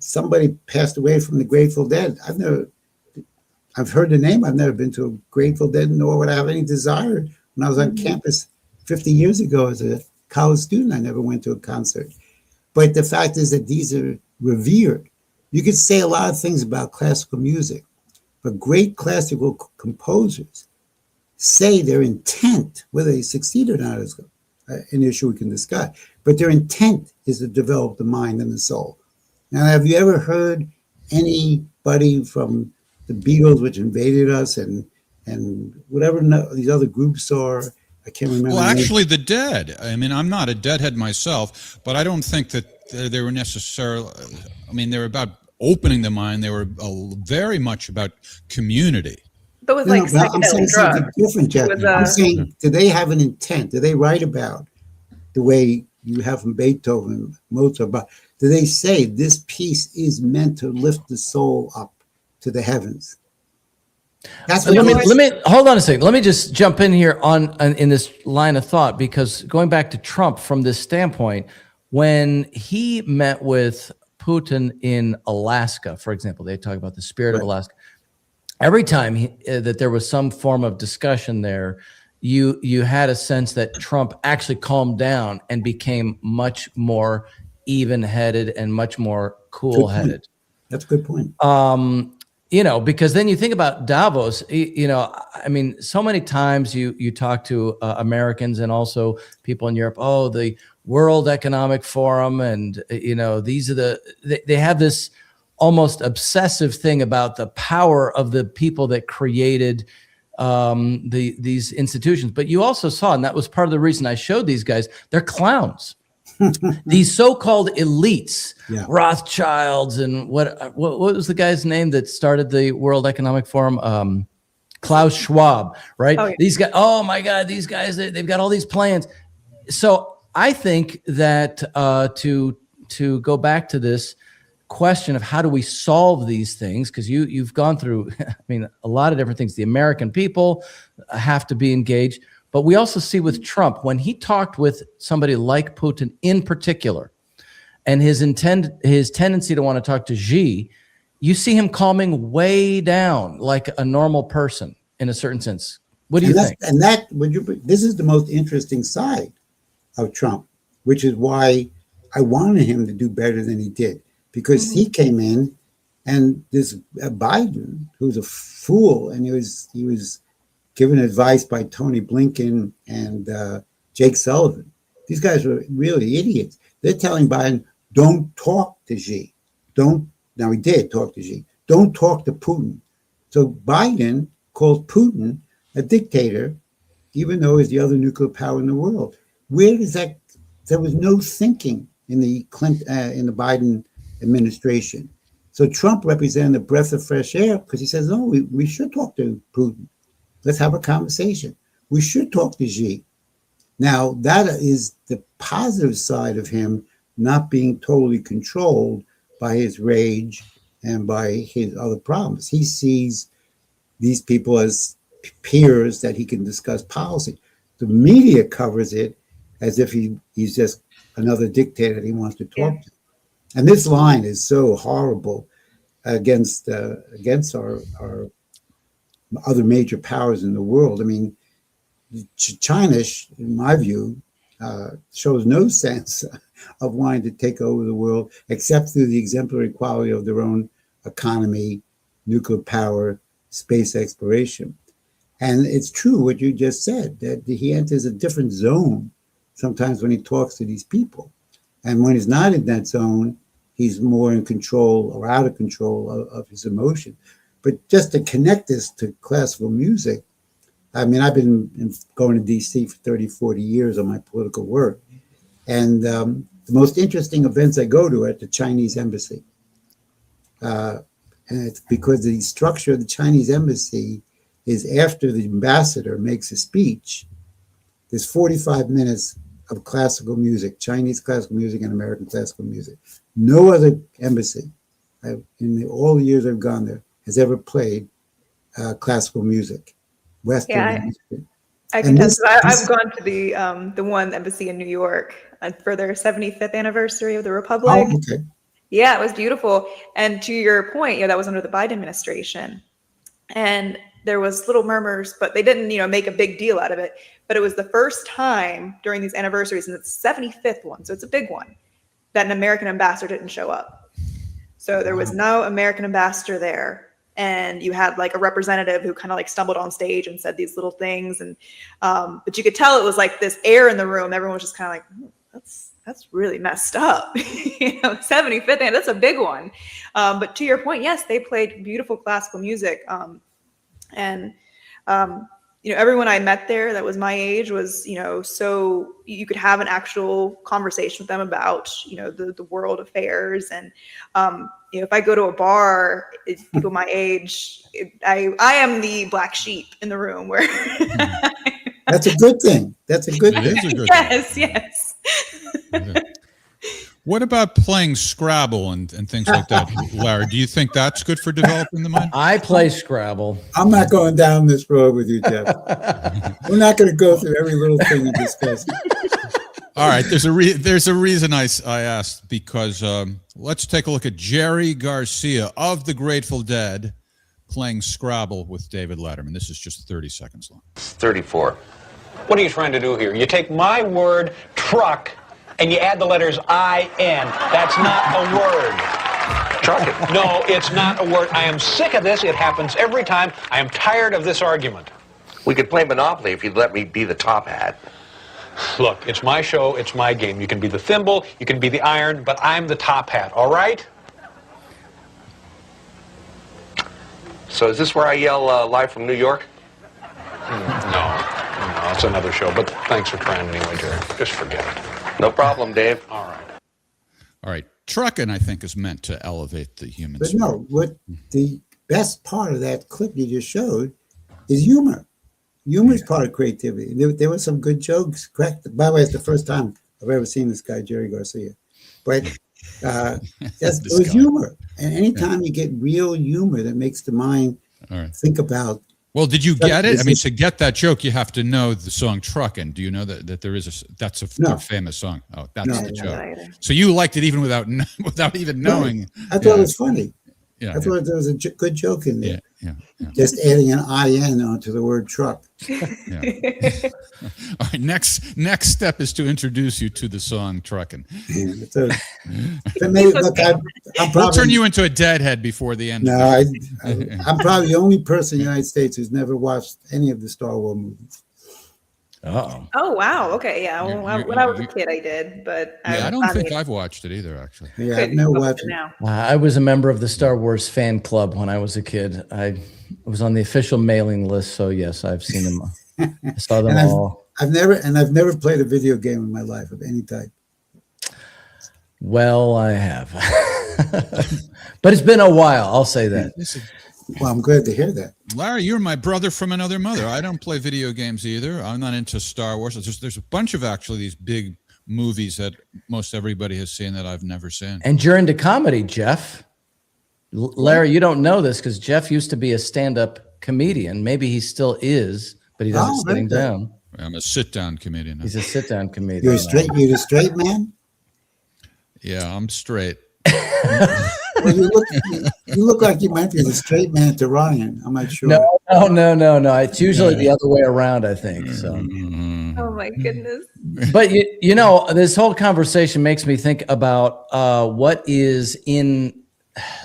somebody passed away from the Grateful Dead? I've heard the name. I've never been to a Grateful Dead, nor would I have any desire. When I was on campus 50 years ago as a college student, I never went to a concert. But the fact is that these are revered. You could say a lot of things about classical music, but great classical composers say their intent, whether they succeed or not, is an issue we can discuss. But their intent is to develop the mind and the soul. Now, have you ever heard anybody from the Beatles, which invaded us, and whatever these other groups are? I can't remember. Well, actually, the Dead. I mean, I'm not a Deadhead myself, but I don't think that they were necessarily. I mean, they were about opening the mind. They were very much about community. But with No, like no, I'm saying psychedelic something drugs. different, Jeff. With, I'm saying, do they have an intent? Do they write about the way you have from Beethoven, Mozart? But do they say this piece is meant to lift the soul up to the heavens? That's what Let me hold on a second. Let me just jump in here on in this line of thought, because going back to Trump from this standpoint, when he met with Putin in Alaska, for example, they talk about the spirit of Alaska. Every time that there was some form of discussion there, you had a sense that Trump actually calmed down and became much more even-headed and much more cool-headed. That's a good point. You know, because then you think about Davos, you know, I mean, so many times you talk to Americans and also people in Europe, oh, the World Economic Forum, and, you know, these are they have this almost obsessive thing about the power of the people that created these institutions. But you also saw, and that was part of the reason I showed these guys, they're clowns. These so-called elites, Rothschilds, and what was the guy's name that started the World Economic Forum? Klaus Schwab, right? Oh, yeah. These guys, oh my God, these guys, they've got all these plans. So I think that to go back to this question of how do we solve these things, because you've gone through, I mean, a lot of different things. The American people have to be engaged. But we also see with Trump, when he talked with somebody like Putin in particular, and his tendency to want to talk to Xi, you see him calming way down like a normal person in a certain sense. What do you think? And this is the most interesting side of Trump, which is why I wanted him to do better than he did, because he came in, and this Biden, who's a fool, and he was given advice by Tony Blinken and Jake Sullivan. These guys were really idiots. They're telling Biden, don't talk to Xi. Now he did talk to Xi. Don't talk to Putin. So Biden called Putin a dictator, even though he's the other nuclear power in the world. Where does that? There was no thinking in the Biden administration. So Trump represented a breath of fresh air, because he says, no, we should talk to Putin. Let's have a conversation. We should talk to Xi. Now, that is the positive side of him not being totally controlled by his rage and by his other problems. He sees these people as peers that he can discuss policy. The media covers it as if he's just another dictator that he wants to talk to. And this line is so horrible against our other major powers in the world. I mean, China, in my view, shows no sense of wanting to take over the world, except through the exemplary quality of their own economy, nuclear power, space exploration. And it's true what you just said, that he enters a different zone sometimes when he talks to these people. And when he's not in that zone, he's more in control or out of control of his emotion. But just to connect this to classical music, I mean, I've been going to D.C. for 30, 40 years on my political work. And the most interesting events I go to are at the Chinese embassy. And it's because the structure of the Chinese embassy is after the ambassador makes a speech, there's 45 minutes of classical music, Chinese classical music and American classical music. No other embassy in all the years I've gone there has ever played classical music, Western music. I can tell. I've gone to the one embassy in New York for their 75th anniversary of the Republic. Oh, okay. Yeah, it was beautiful. And to your point, that was under the Biden administration. and there was little murmurs, but they didn't, make a big deal out of it. But it was the first time during these anniversaries, and it's the 75th one, so it's a big one, that an American ambassador didn't show up. So there was no American ambassador there. And you had like a representative who kind of like stumbled on stage and said these little things. And, but you could tell it was like this air in the room. Everyone was just kind of like, that's really messed up. 75th, and that's a big one. But to your point, yes, they played beautiful classical music. Everyone I met there that was my age was, so you could have an actual conversation with them about, the world affairs. And, if I go to a bar, people my age, I am the black sheep in the room where. That's a good thing. That's a good thing. It is a good Yes, yes. thing. What about playing Scrabble and things like that, Larry? Do you think that's good for developing the mind? I play Scrabble. I'm not going down this road with you, Jeff. We're not going to go through every little thing you discussed. All right, there's a reason I asked, because let's take a look at Jerry Garcia of the Grateful Dead playing Scrabble with David Letterman. This is just 30 seconds long. 34. What are you trying to do here? You take my word, truck, and you add the letters I-N. That's not a word. Truck. No, it's not a word. I am sick of this. It happens every time. I am tired of this argument. We could play Monopoly if you'd let me be the top hat. Look, it's my show, it's my game. You can be the thimble, you can be the iron, but I'm the top hat, all right? So is this where I yell live from New York? No, it's another show, but thanks for trying anyway, Jerry. Just forget it. No problem, Dave. All right. All right, trucking, I think, is meant to elevate the human But spirit. no, what the best part of that clip you just showed is humor. Humor is part of creativity. There were some good jokes cracked. By the way, it's the first time I've ever seen this guy, Jerry Garcia. But it was humor. And anytime you get real humor that makes the mind think about. Well, did you get it? I mean, to get that joke, you have to know the song "Truckin'." Do you know that there is that's a famous song? Oh, that's the joke. So you liked it even without even knowing. I thought it was funny. Yeah, I thought there was a good joke in there. Yeah. Just adding an IN onto the word truck. Yeah. All right, next step is to introduce you to the song "Truckin'." So maybe, look, I'm We'll probably turn you into a deadhead before the end. no. I'm probably the only person in the United States who's never watched any of the Star Wars movies. Oh, wow. Okay. Yeah. Well, when I was a kid, I did, but I don't think I've watched it either, actually. Yeah, I've never watched it. now. I was a member of the Star Wars fan club when I was a kid. I was on the official mailing list, so yes, I've seen them. I saw them all. I've never played a video game in my life of any type. Well, I have, but it's been a while. I'll say that. Well, I'm glad to hear that. Larry, you're my brother from another mother. I don't play video games either. I'm not into Star Wars. There's a bunch of actually these big movies that most everybody has seen that I've never seen. And you're into comedy, Jeff. Larry, you don't know this because Jeff used to be a stand-up comedian. Maybe he still is, but he doesn't sitting down. I'm a sit-down comedian. He's a sit-down comedian. You're a straight man? Yeah, I'm straight. Well, you look like you might be the straight man to Ryan. I'm not sure. No. It's usually the other way around, I think. So. Oh my goodness. But this whole conversation makes me think about what is in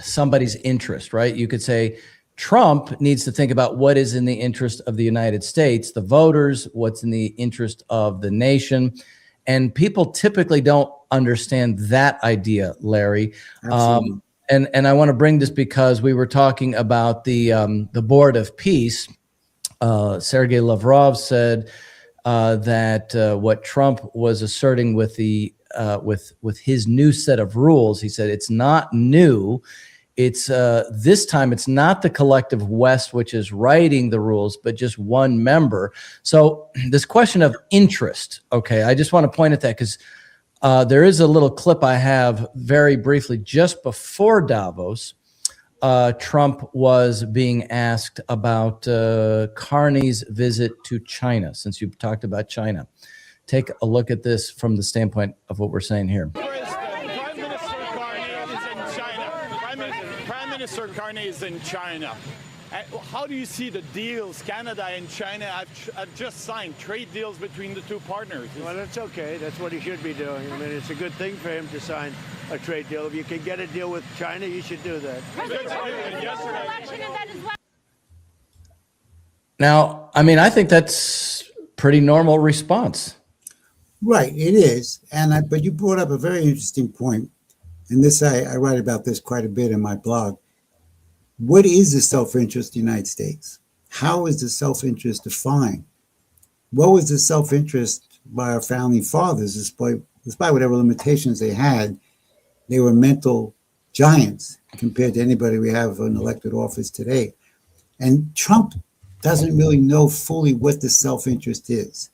somebody's interest, right? You could say Trump needs to think about what is in the interest of the United States, the voters, what's in the interest of the nation. And people typically don't understand that idea, Larry. And I want to bring this because we were talking about the Board of Peace. Sergei Lavrov said that what Trump was asserting with the with his new set of rules, he said it's not new. It's this time it's not the collective West which is writing the rules, but just one member. So this question of interest, okay, I just want to point at that because there is a little clip I have very briefly just before Davos. Trump was being asked about Carney's visit to China, since you've talked about China. Take a look at this from the standpoint of what we're saying here. Prime Minister Carney is in China. How do you see the deals? Canada and China have just signed trade deals between the two partners. Well, that's okay. That's what he should be doing. I mean, it's a good thing for him to sign a trade deal. If you can get a deal with China, you should do that. Now, I mean, I think that's pretty normal response. Right, it is. But you brought up a very interesting point, and this I write about this quite a bit in my blog. What is the self-interest of the United States? How is the self-interest defined? What was the self-interest by our founding fathers, despite whatever limitations they had? They were mental giants compared to anybody we have in elected office today. And Trump doesn't really know fully what the self-interest is.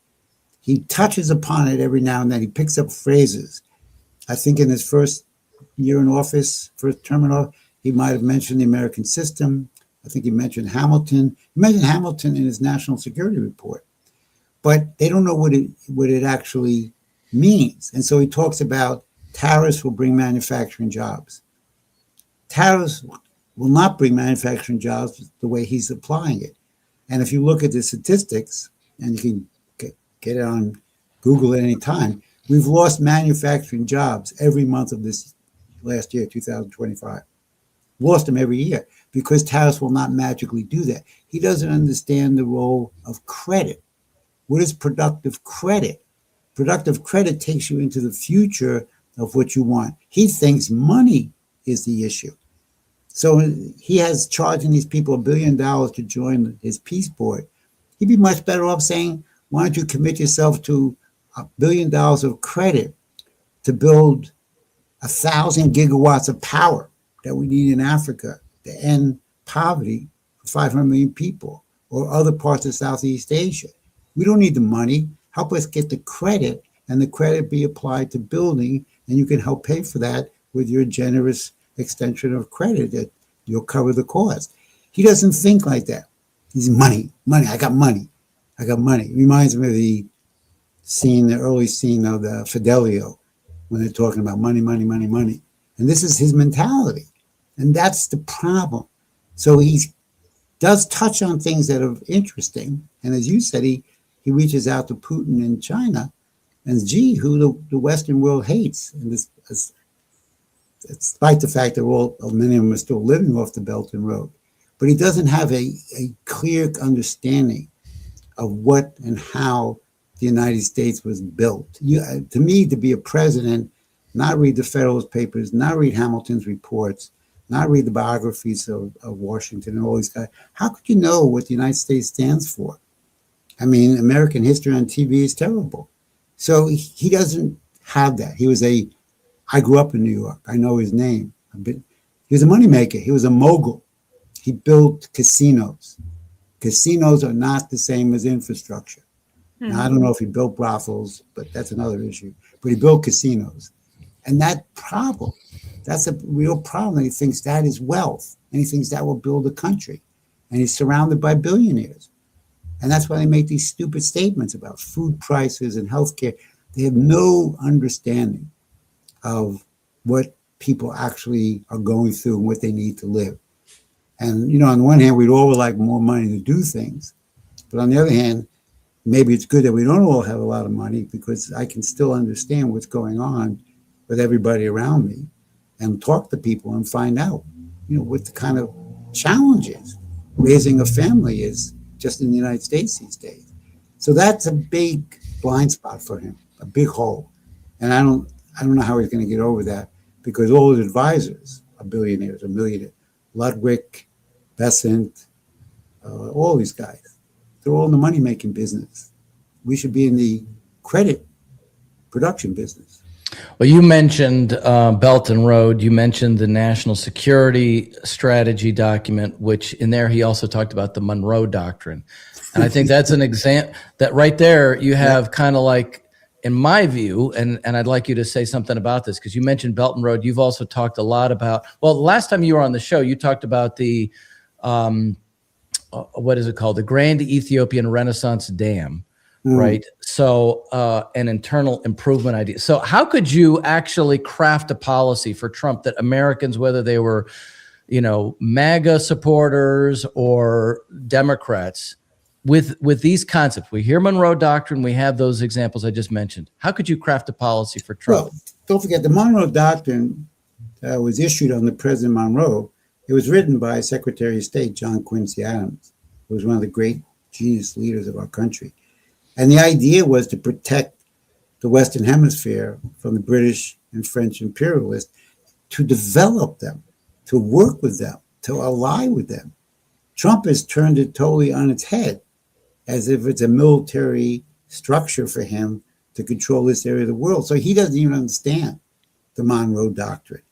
He touches upon it every now and then. He picks up phrases. I think in his first year in office, first term in office, he might have mentioned the American system. I think he mentioned Hamilton. He mentioned Hamilton in his national security report. But they don't know what it actually means. And so he talks about tariffs will bring manufacturing jobs. Tariffs will not bring manufacturing jobs the way he's applying it. And if you look at the statistics, and you can get it on Google at any time, we've lost manufacturing jobs every month of this last year, 2025. Lost them every year because tariffs will not magically do that. He doesn't understand the role of credit. What is productive credit? Productive credit takes you into the future of what you want. He thinks money is the issue. So he has charging these people $1 billion to join his peace board. He'd be much better off saying, why don't you commit yourself to $1 billion of credit to build 1,000 gigawatts of power that we need in Africa to end poverty for 500 million people, or other parts of Southeast Asia. We don't need the money. Help us get the credit, and the credit be applied to building, and you can help pay for that with your generous extension of credit that you'll cover the cost. He doesn't think like that. He's money. I got money. It reminds me of the early scene of the Fidelio, when they're talking about money. And this is his mentality. And that's the problem. So he does touch on things that are interesting. And as you said, he reaches out to Putin in China and Xi, who the Western world hates. And despite the fact that many of them are still living off the Belt and Road. But he doesn't have a clear understanding of what and how the United States was built. To me, to be a president, not read the Federalist Papers, not read Hamilton's reports, not read the biographies of Washington and all these guys, how could you know what the United States stands for? I mean, American history on TV is terrible. So he doesn't have that. I grew up in New York. I know his name. He was a moneymaker. He was a mogul. He built casinos. Casinos are not the same as infrastructure. Now, I don't know if he built brothels, but that's another issue. But he built casinos. And that problem, that's a real problem. He thinks that is wealth. And he thinks that will build a country. And he's surrounded by billionaires. And that's why they make these stupid statements about food prices and healthcare. They have no understanding of what people actually are going through and what they need to live. And, on the one hand, we'd all like more money to do things. But on the other hand, maybe it's good that we don't all have a lot of money, because I can still understand what's going on with everybody around me and talk to people and find out, what the kind of challenges raising a family is just in the United States these days. So that's a big blind spot for him, a big hole. And I don't know how he's going to get over that, because all his advisors are billionaires or millionaires. Ludwig, Besant, all these guys. They're all in the money-making business. We should be in the credit production business. Well, you mentioned Belt and Road. You mentioned the National Security Strategy document, which in there he also talked about the Monroe Doctrine. And I think that's an example that right there you have kind of like, in my view, and I'd like you to say something about this, because you mentioned Belt and Road. You've also talked a lot about, well, the last time you were on the show, you talked about the, what is it called? The Grand Ethiopian Renaissance Dam, right? So an internal improvement idea. So how could you actually craft a policy for Trump that Americans, whether they were MAGA supporters or Democrats with these concepts? We hear Monroe Doctrine. We have those examples I just mentioned. How could you craft a policy for Trump? Well, don't forget the Monroe Doctrine was issued under President Monroe. It was written by Secretary of State John Quincy Adams, who was one of the great genius leaders of our country. And the idea was to protect the Western Hemisphere from the British and French imperialists, to develop them, to work with them, to ally with them. Trump has turned it totally on its head, as if it's a military structure for him to control this area of the world. So he doesn't even understand the Monroe Doctrine.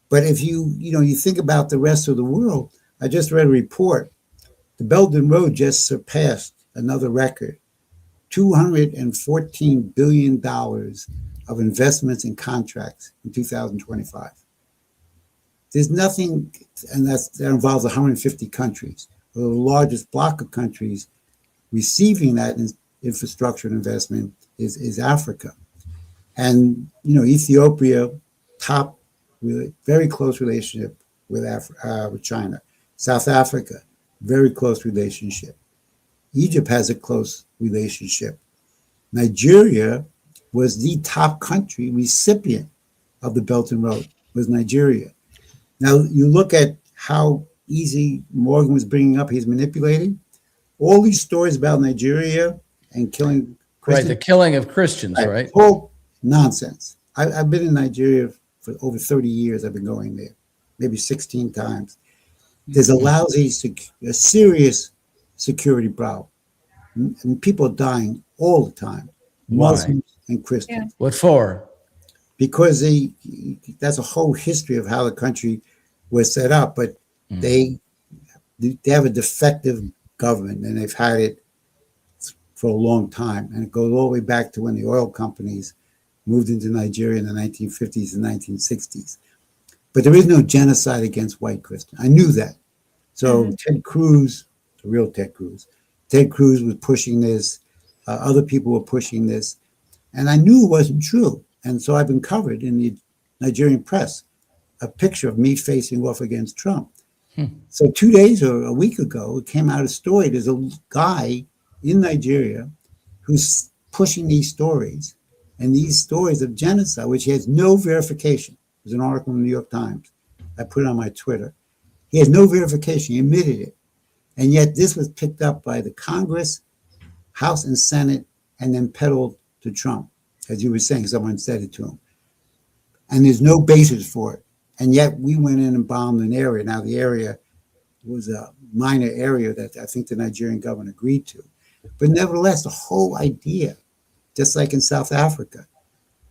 But if you think about the rest of the world, I just read a report. The Belt and Road just surpassed another record, $214 billion of investments and contracts in 2025. There's nothing, and that involves 150 countries. The largest block of countries receiving that infrastructure and investment is Africa. And, Ethiopia, very close relationship with China. South Africa, very close relationship. Egypt has a close relationship. Nigeria was the top country recipient of the Belt and Road, was Nigeria. Now, you look at how easy Morgan was bringing up, he's manipulating. All these stories about Nigeria and killing Christians. Right, the killing of Christians, right? All nonsense. I've been in Nigeria for over 30 years. I've been going there, maybe 16 times. There's a serious security problem. And people are dying all the time, Muslims and Christians. What for? Because that's a whole history of how the country was set up, but they have a defective government, and they've had it for a long time. And it goes all the way back to when the oil companies moved into Nigeria in the 1950s and 1960s. But there is no genocide against white Christians. I knew that. So Ted Cruz, the real Ted Cruz was pushing this. Other people were pushing this. And I knew it wasn't true. And so I've been covered in the Nigerian press, a picture of me facing off against Trump. So 2 days or a week ago, it came out a story. There's a guy in Nigeria who's pushing these stories, and these stories of genocide, which he has no verification. There's an article in the New York Times. I put it on my Twitter. He has no verification. He admitted it. And yet this was picked up by the Congress, House, and Senate, and then peddled to Trump. As you were saying, someone said it to him. And there's no basis for it. And yet we went in and bombed an area. Now, the area was a minor area that I think the Nigerian government agreed to. But nevertheless, the whole idea, just like in South Africa,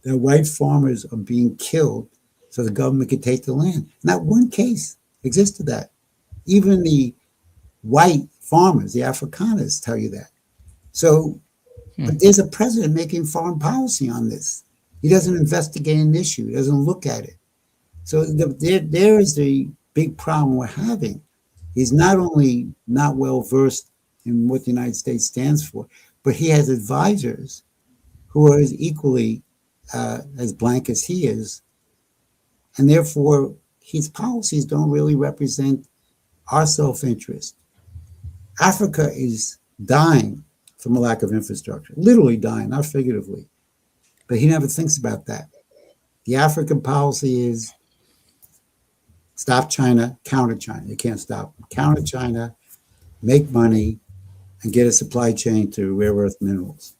that white farmers are being killed so the government could take the land. Not one case existed that. Even the white farmers, the Afrikaners, tell you that. So, but there's a president making foreign policy on this. He doesn't investigate an issue. He doesn't look at it. So there is the big problem we're having. He's not only not well versed in what the United States stands for, but he has advisors who are as equally as blank as he is. And therefore, his policies don't really represent our self-interest. Africa is dying from a lack of infrastructure, literally dying, not figuratively. But he never thinks about that. The African policy is stop China, counter China. You can't stop them. Counter China, make money, and get a supply chain to rare earth minerals.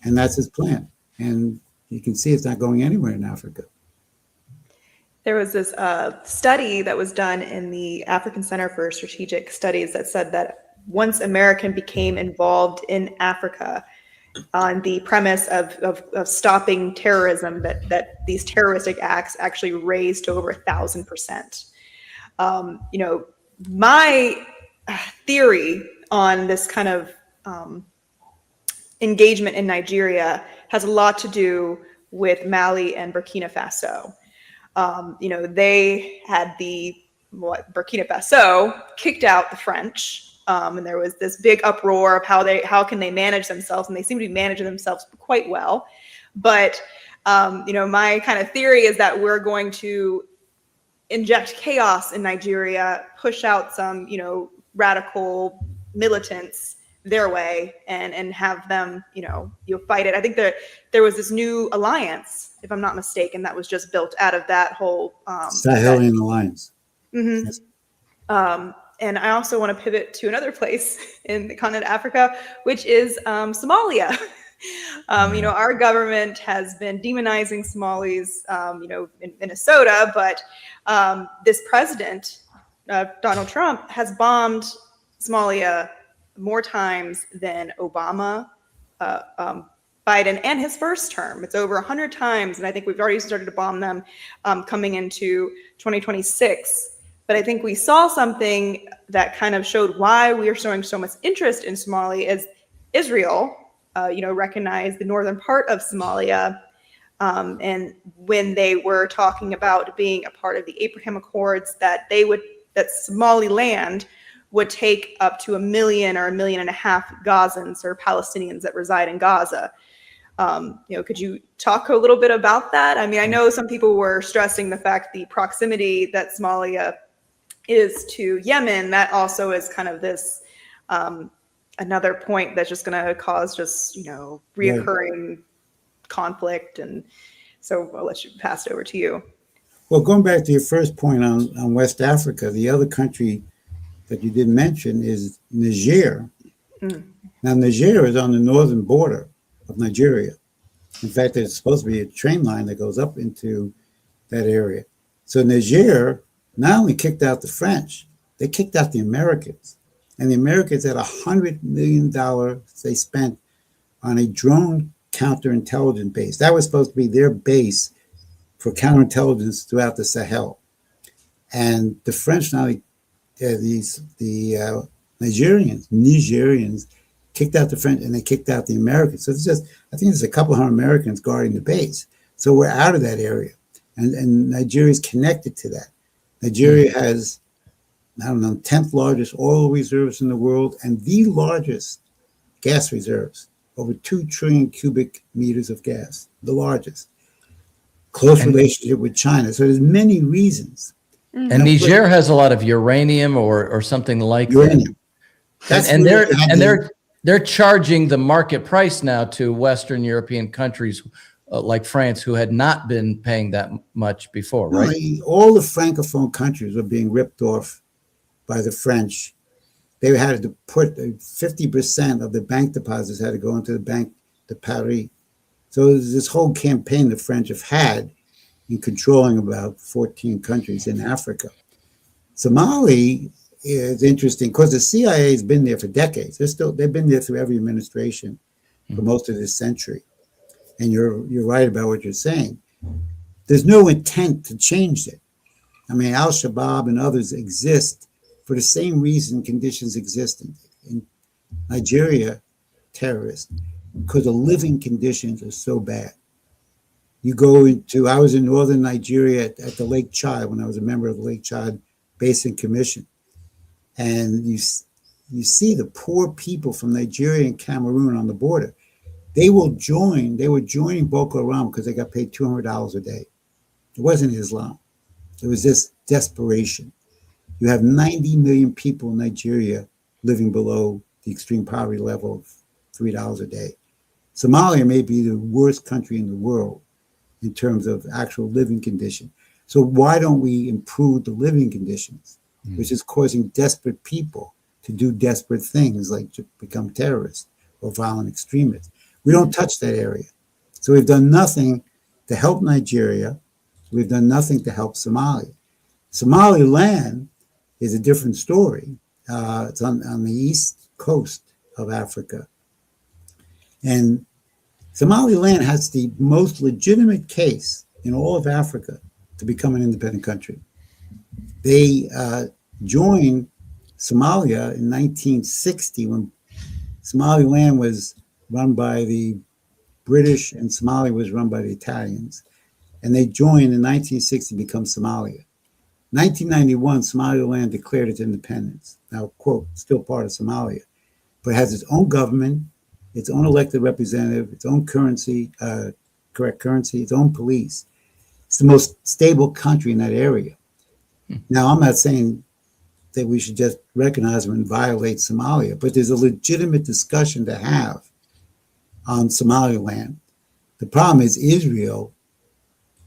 And that's his plan. And you can see it's not going anywhere in Africa. There was this study that was done in the African Center for Strategic Studies that said that once America became involved in Africa on the premise of stopping terrorism, that these terroristic acts actually raised to over 1,000%. My theory on this kind of engagement in Nigeria has a lot to do with Mali and Burkina Faso. They had Burkina Faso kicked out the French. And there was this big uproar of how can they manage themselves, and they seem to be managing themselves quite well. But my kind of theory is that we're going to inject chaos in Nigeria, push out some, radical militants their way and have them, fight it. I think there was this new alliance, if I'm not mistaken, that was just built out of that whole Sahelian alliance. Mm-hmm. Yes. And I also want to pivot to another place in the continent of Africa, which is Somalia. Our government has been demonizing Somalis, in Minnesota, but this president, Donald Trump, has bombed Somalia more times than Obama, Biden, and his first term. It's over 100 times, and I think we've already started to bomb them coming into 2026. But I think we saw something that kind of showed why we are showing so much interest in Somalia is Israel, recognized the northern part of Somalia. And when they were talking about being a part of the Abraham Accords, that Somaliland would take up to 1 million or 1.5 million Gazans or Palestinians that reside in Gaza. Could you talk a little bit about that? I mean, I know some people were stressing the fact the proximity that Somalia is to Yemen. That also is kind of this another point that's just going to cause just, reoccurring conflict. And so I'll let you pass it over to you. Well, going back to your first point on West Africa, the other country that you didn't mention is Niger. Now, Niger is on the northern border of Nigeria. In fact, there's supposed to be a train line that goes up into that area. So Niger not only kicked out the French, they kicked out the Americans. And the Americans had $100 million they spent on a drone counterintelligence base. That was supposed to be their base for counterintelligence throughout the Sahel. And the French, not only the Nigerians kicked out the French and they kicked out the Americans. So it's just, I think there's a couple hundred Americans guarding the base. So we're out of that area. And Nigeria is connected to that. Nigeria has, 10th largest oil reserves in the world and the largest gas reserves, over 2 trillion cubic meters of gas, the largest. Close relationship with China. So there's many reasons. And Niger has a lot of uranium or something like uranium. that. And they're charging the market price now to Western European countries like France, who had not been paying that much before, right? All the Francophone countries were being ripped off by the French. They had to put 50% of the bank deposits had to go into the Banque de Paris. So there's this whole campaign the French have had in controlling about 14 countries in Africa. Somali is interesting because the CIA has been there for decades. They've been there through every administration for most of this century. And you're right about what you're saying. There's no intent to change it. I mean, Al-Shabaab and others exist for the same reason conditions exist in Nigeria, terrorists, because the living conditions are so bad. You go into, I was in northern Nigeria at the Lake Chad when I was a member of the Lake Chad Basin Commission. And you see the poor people from Nigeria and Cameroon on the border. They were joining Boko Haram because they got paid $200 a day. It wasn't Islam. It was this desperation. You have 90 million people in Nigeria living below the extreme poverty level of $3 a day. Somalia may be the worst country in the world in terms of actual living condition. So why don't we improve the living conditions, which is causing desperate people to do desperate things like to become terrorists or violent extremists? We don't touch that area. So we've done nothing to help Nigeria. We've done nothing to help Somalia. Somaliland is a different story. It's on the east coast of Africa. And Somaliland has the most legitimate case in all of Africa to become an independent country. They joined Somalia in 1960 when Somaliland was run by the British and Somalia was run by the Italians. And they joined in 1960 to become Somalia. 1991, Somaliland declared its independence. Now, quote, still part of Somalia, but has its own government, its own elected representative, its own currency, its own police. It's the most stable country in that area. Now, I'm not saying that we should just recognize them and violate Somalia, but there's a legitimate discussion to have on Somaliland. The problem is Israel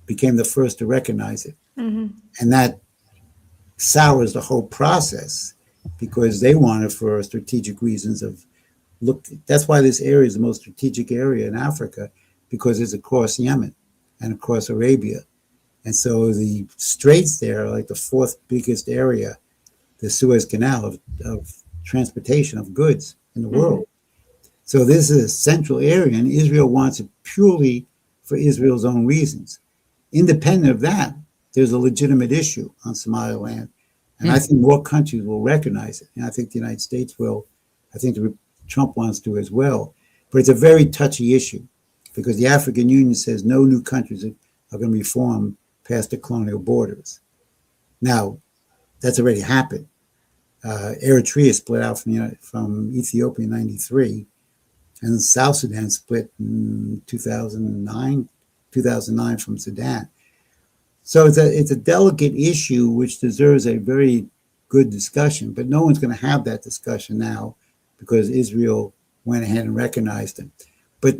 became the first to recognize it. And that sours the whole process because they want it for strategic reasons of that's why this area is the most strategic area in Africa, because it's across Yemen and across Arabia. And so the straits there are like the fourth biggest area, the Suez Canal of transportation of goods in the world. So this is a central area, and Israel wants it purely for Israel's own reasons. Independent of that, there's a legitimate issue on Somaliland. And I think more countries will recognize it. And I think the United States will. I think Trump wants to as well. But it's a very touchy issue because the African Union says no new countries are going to be formed past the colonial borders. Now, that's already happened. Eritrea split out from Ethiopia in 93, and South Sudan split in 2009 from Sudan. So it's a delicate issue which deserves a very good discussion, but no one's going to have that discussion now because Israel went ahead and recognized them. But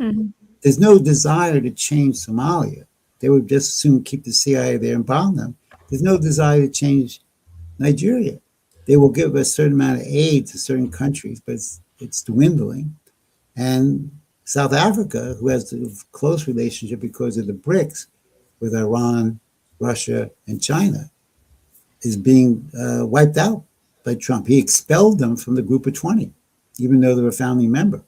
there's no desire to change Somalia. They would just as soon keep the CIA there and bomb them. There's no desire to change Nigeria. They will give a certain amount of aid to certain countries, but it's dwindling. And South Africa, who has a close relationship because of the BRICS with Iran, Russia, and China, is being wiped out by Trump. He expelled them from the group of 20, even though they were a founding member.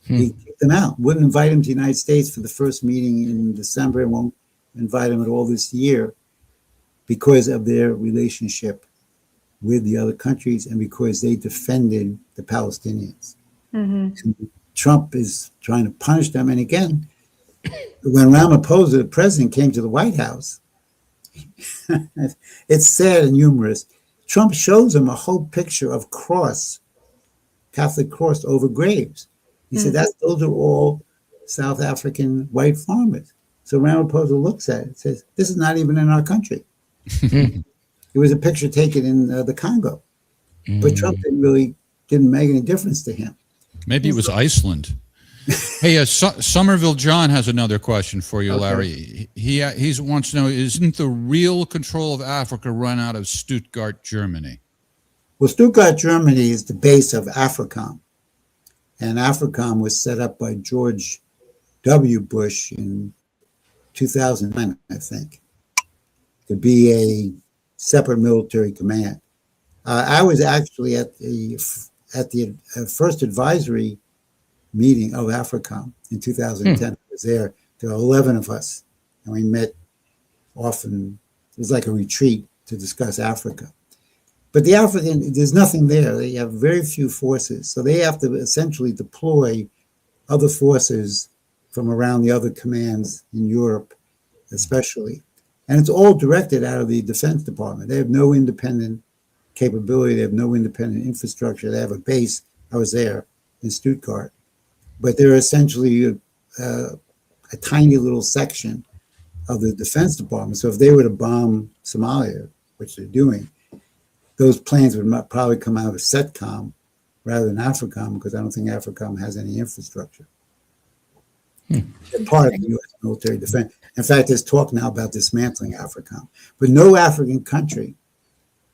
He kicked them out, wouldn't invite them to the United States for the first meeting in December, and won't invite them at all this year because of their relationship with the other countries and because they defended the Palestinians. And Trump is trying to punish them. And again, when Ramaphosa, the president, came to the White House, it's sad and humorous. Trump shows him a whole picture of Catholic cross over graves. He said, those are all South African white farmers. So Ramaphosa looks at it and says, this is not even in our country. It was a picture taken in the Congo. But Trump didn't make any difference to him. Maybe it was Iceland. Hey, Somerville John has another question for you, Larry. He wants to know, isn't the real control of Africa run out of Stuttgart, Germany? Well, Stuttgart, Germany is the base of AFRICOM. And AFRICOM was set up by George W. Bush in 2009, I think, to be a separate military command. I was actually at the first advisory meeting of AFRICOM in 2010. I was there. There were 11 of us, and we met often. It was like a retreat to discuss Africa. But the African, there's nothing there. They have very few forces. So they have to essentially deploy other forces from around the other commands in Europe, especially. And it's all directed out of the Defense Department. They have no independent capability. They have no independent infrastructure. They have a base. I was there in Stuttgart. But they're essentially a tiny little section of the Defense Department. So if they were to bomb Somalia, which they're doing, those planes would probably come out of CENTCOM rather than AFRICOM, because I don't think AFRICOM has any infrastructure. They're part of the U.S. military defense. In fact, there's talk now about dismantling AFRICOM. But no African country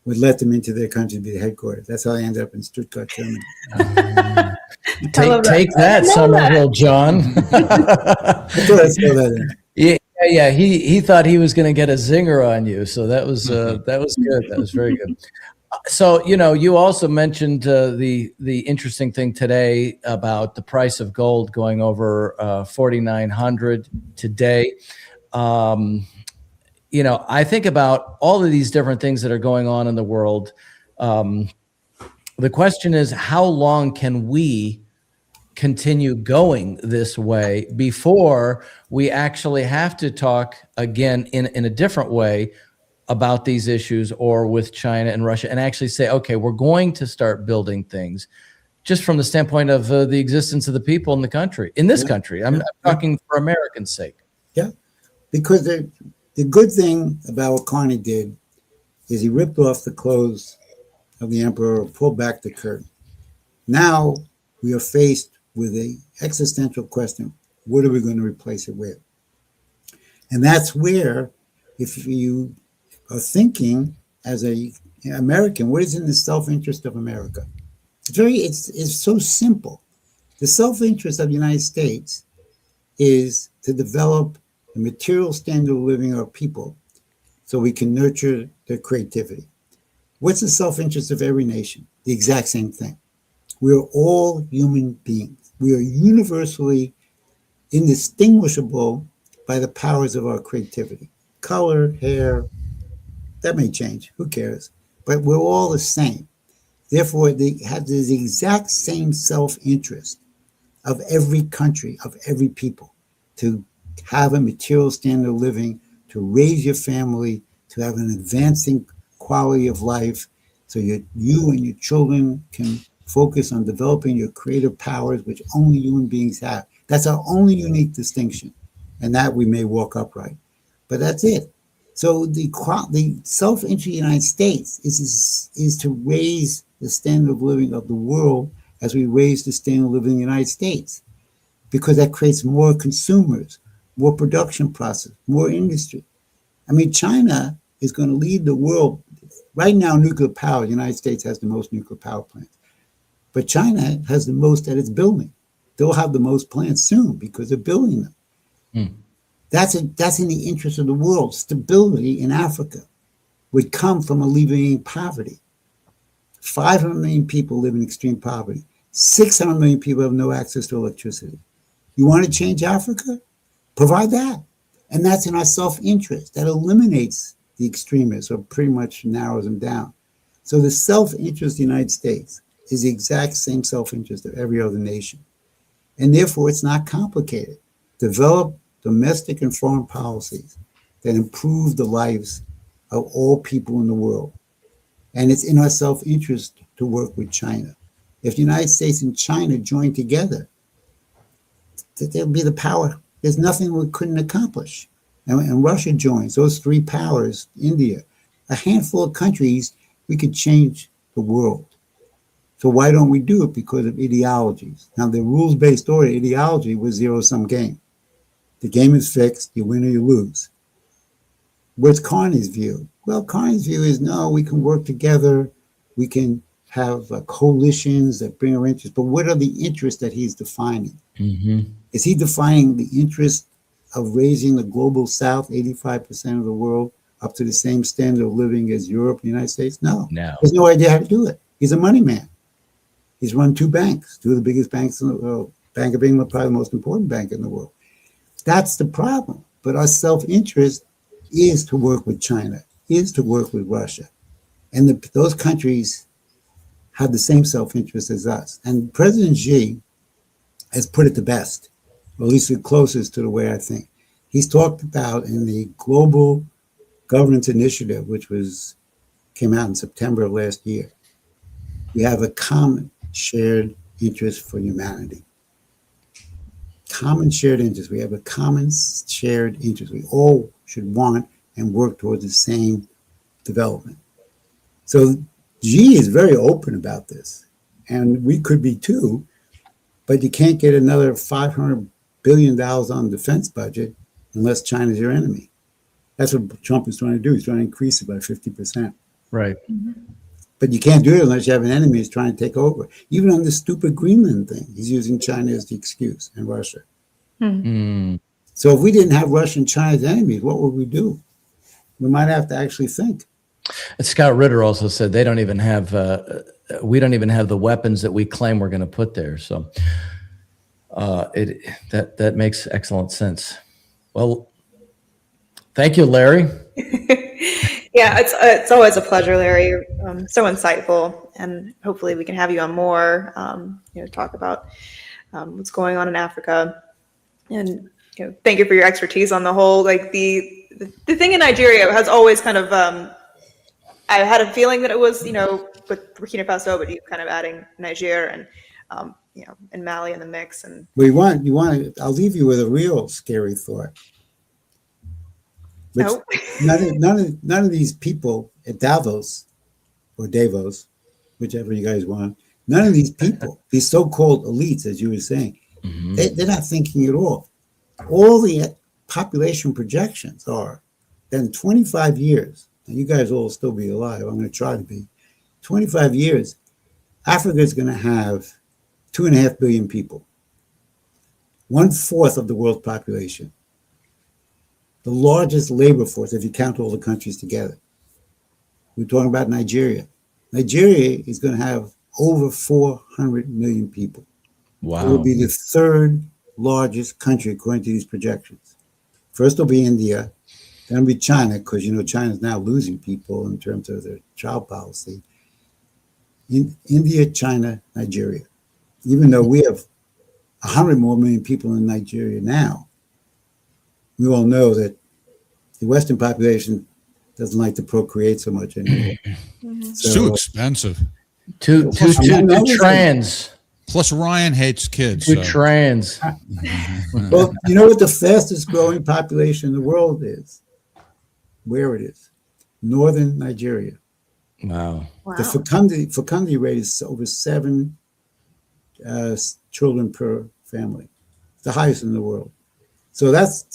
would let them into their country to be the headquarters. That's how they ended up in Stuttgart, Germany. Take that, Somerville John. Yeah. He thought he was going to get a zinger on you, so that was good. That was very good. So you also mentioned the interesting thing today about the price of gold going over 4,900 today. I think about all of these different things that are going on in the world. The question is, how long can we continue going this way before we actually have to talk again in a different way about these issues, or with China and Russia, and actually say, okay, we're going to start building things just from the standpoint of the existence of the people in the country, in this country. I'm talking for Americans' sake. Yeah, because the good thing about what Carney did is he ripped off the clothes of the emperor, pulled back the curtain. Now we are faced with a existential question. What are we going to replace it with? And that's where, if you are thinking as a American, what is in the self-interest of America? It's so simple. The self-interest of the United States is to develop a material standard of living of our people so we can nurture their creativity. What's the self-interest of every nation? The exact same thing. We are all human beings. We are universally indistinguishable by the powers of our creativity. Color, hair, that may change. Who cares? But we're all the same. Therefore, they have the exact same self-interest of every country, of every people, to have a material standard of living, to raise your family, to have an advancing quality of life, so you and your children can focus on developing your creative powers, which only human beings have. That's our only unique distinction, and that we may walk upright. But that's it. So the self-interest of the United States is to raise the standard of living of the world as we raise the standard of living in the United States, because that creates more consumers, more production process, more industry. I mean, China is going to lead the world. Right now, nuclear power, the United States has the most nuclear power plants, but China has the most that it's building. They'll have the most plants soon because they're building them. That's in the interest of the world. Stability in Africa would come from alleviating poverty. 500 million people live in extreme poverty. 600 million people have no access to electricity. You want to change Africa? Provide that. And that's in our self-interest. That eliminates the extremists, or pretty much narrows them down. So the self-interest of the United States is the exact same self-interest of every other nation. And therefore, it's not complicated. Develop domestic and foreign policies that improve the lives of all people in the world. And it's in our self-interest to work with China. If the United States and China join together, there'll be the power. There's nothing we couldn't accomplish. And Russia joins, those three powers, India, a handful of countries, we could change the world. So why don't we do it? Because of ideologies. Now, the rules-based order ideology was zero-sum game. The game is fixed, you win or you lose. What's Carney's view? Well, Carney's view is, no, we can work together, we can have coalitions that bring our interests, but what are the interests that he's defining? Is he defining the interest of raising the global South, 85% of the world, up to the same standard of living as Europe and the United States? No. He has no idea how to do it. He's a money man. He's run two banks, two of the biggest banks in the world. Bank of England, probably the most important bank in the world. That's the problem. But our self-interest is to work with China, is to work with Russia. And those countries have the same self-interest as us. And President Xi has put it the best, or at least the closest to the way I think. He's talked about in the Global Governance Initiative, which came out in September of last year, we have a common shared interest for humanity. Common shared interest. We have a common shared interest. We all should want and work towards the same development. So Xi is very open about this, and we could be too, but you can't get another $500 billion on the defense budget unless China's your enemy. That's what Trump is trying to do. He's trying to increase it by 50%. Right. But you can't do it unless you have an enemy who's trying to take over. Even on the stupid Greenland thing, he's using China as the excuse, and Russia. So if we didn't have Russia and China as enemies, what would we do? We might have to actually think. Scott Ritter also said they don't even have, we don't even have the weapons that we claim we're going to put there. So that makes excellent sense. Well, thank you, Larry. Yeah, it's always a pleasure, Larry. You're so insightful, and hopefully we can have you on more, talk about what's going on in Africa. And thank you for your expertise on the whole, like the thing in Nigeria has always kind of, I had a feeling that it was, with Burkina Faso, but you kind of adding Niger and, and Mali in the mix. And I'll leave you with a real scary thought. Which Nope. none of these people at Davos or Davos, whichever you guys want, none of these people, these so-called elites, as you were saying, they're not thinking at all. All the population projections are that in 25 years, and you guys will still be alive, I'm going to try to be, 25 years, Africa is going to have 2.5 billion people, 1/4 of the world's population, the largest labor force if you count all the countries together. We're talking about Nigeria. Nigeria is going to have over 400 million people. Wow. It will be the third largest country according to these projections. First will be India, then will be China, because China's now losing people in terms of their child policy. In India, China, Nigeria. Even though we have 100 more million people in Nigeria now, we all know that the Western population doesn't like to procreate so much anymore. It's too expensive. Too trans. Plus, Ryan hates kids. Too so. trans. Well, you know what the fastest growing population in the world is? Where it is? Northern Nigeria. Wow. The fecundity rate is over 7 children per family. It's the highest in the world. So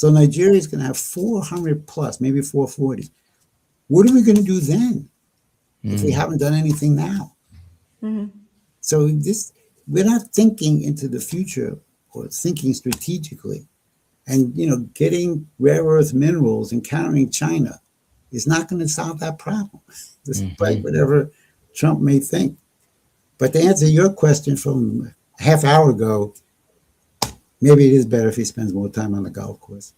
Nigeria is going to have 400 plus, maybe 440. What are we going to do then if we haven't done anything now? So we're not thinking into the future or thinking strategically. And, getting rare earth minerals and countering China is not going to solve that problem, despite whatever Trump may think. But to answer your question from a half hour ago, maybe it is better if he spends more time on the golf course.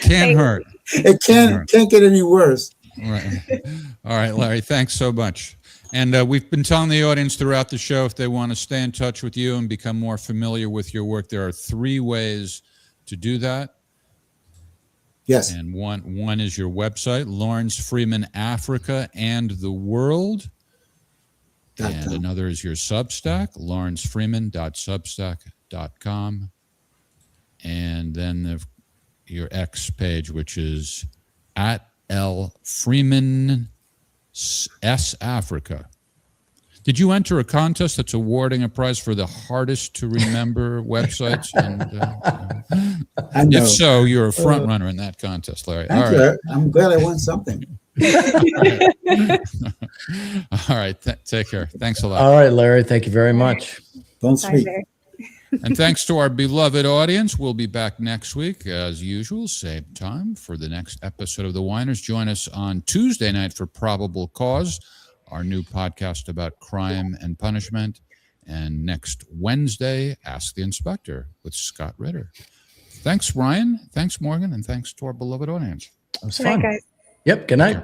Can't hurt. It can't get any worse. Right. All right, Larry, thanks so much. And we've been telling the audience throughout the show, if they want to stay in touch with you and become more familiar with your work, there are 3 ways to do that. Yes. And one is your website, Lawrence Freeman Africa and the World. And another is your Substack, lawrencefreeman.substack.com. And then your X page, which is @LFreeman S Africa. Did you enter a contest that's awarding a prize for the hardest to remember websites? And if so, you're a front runner in that contest, Larry. Thank you. I'm glad I won something. All right. Take care. Thanks a lot. All right, Larry. Thank you very much. Don't speak. And thanks to our beloved audience. We'll be back next week, as usual, same time for the next episode of The Whiners. Join us on Tuesday night for Probable Cause, our new podcast about crime and punishment. And next Wednesday, Ask the Inspector with Scott Ritter. Thanks, Ryan. Thanks, Morgan. And thanks to our beloved audience. It was Good night, fun. guys. Yep. Good night.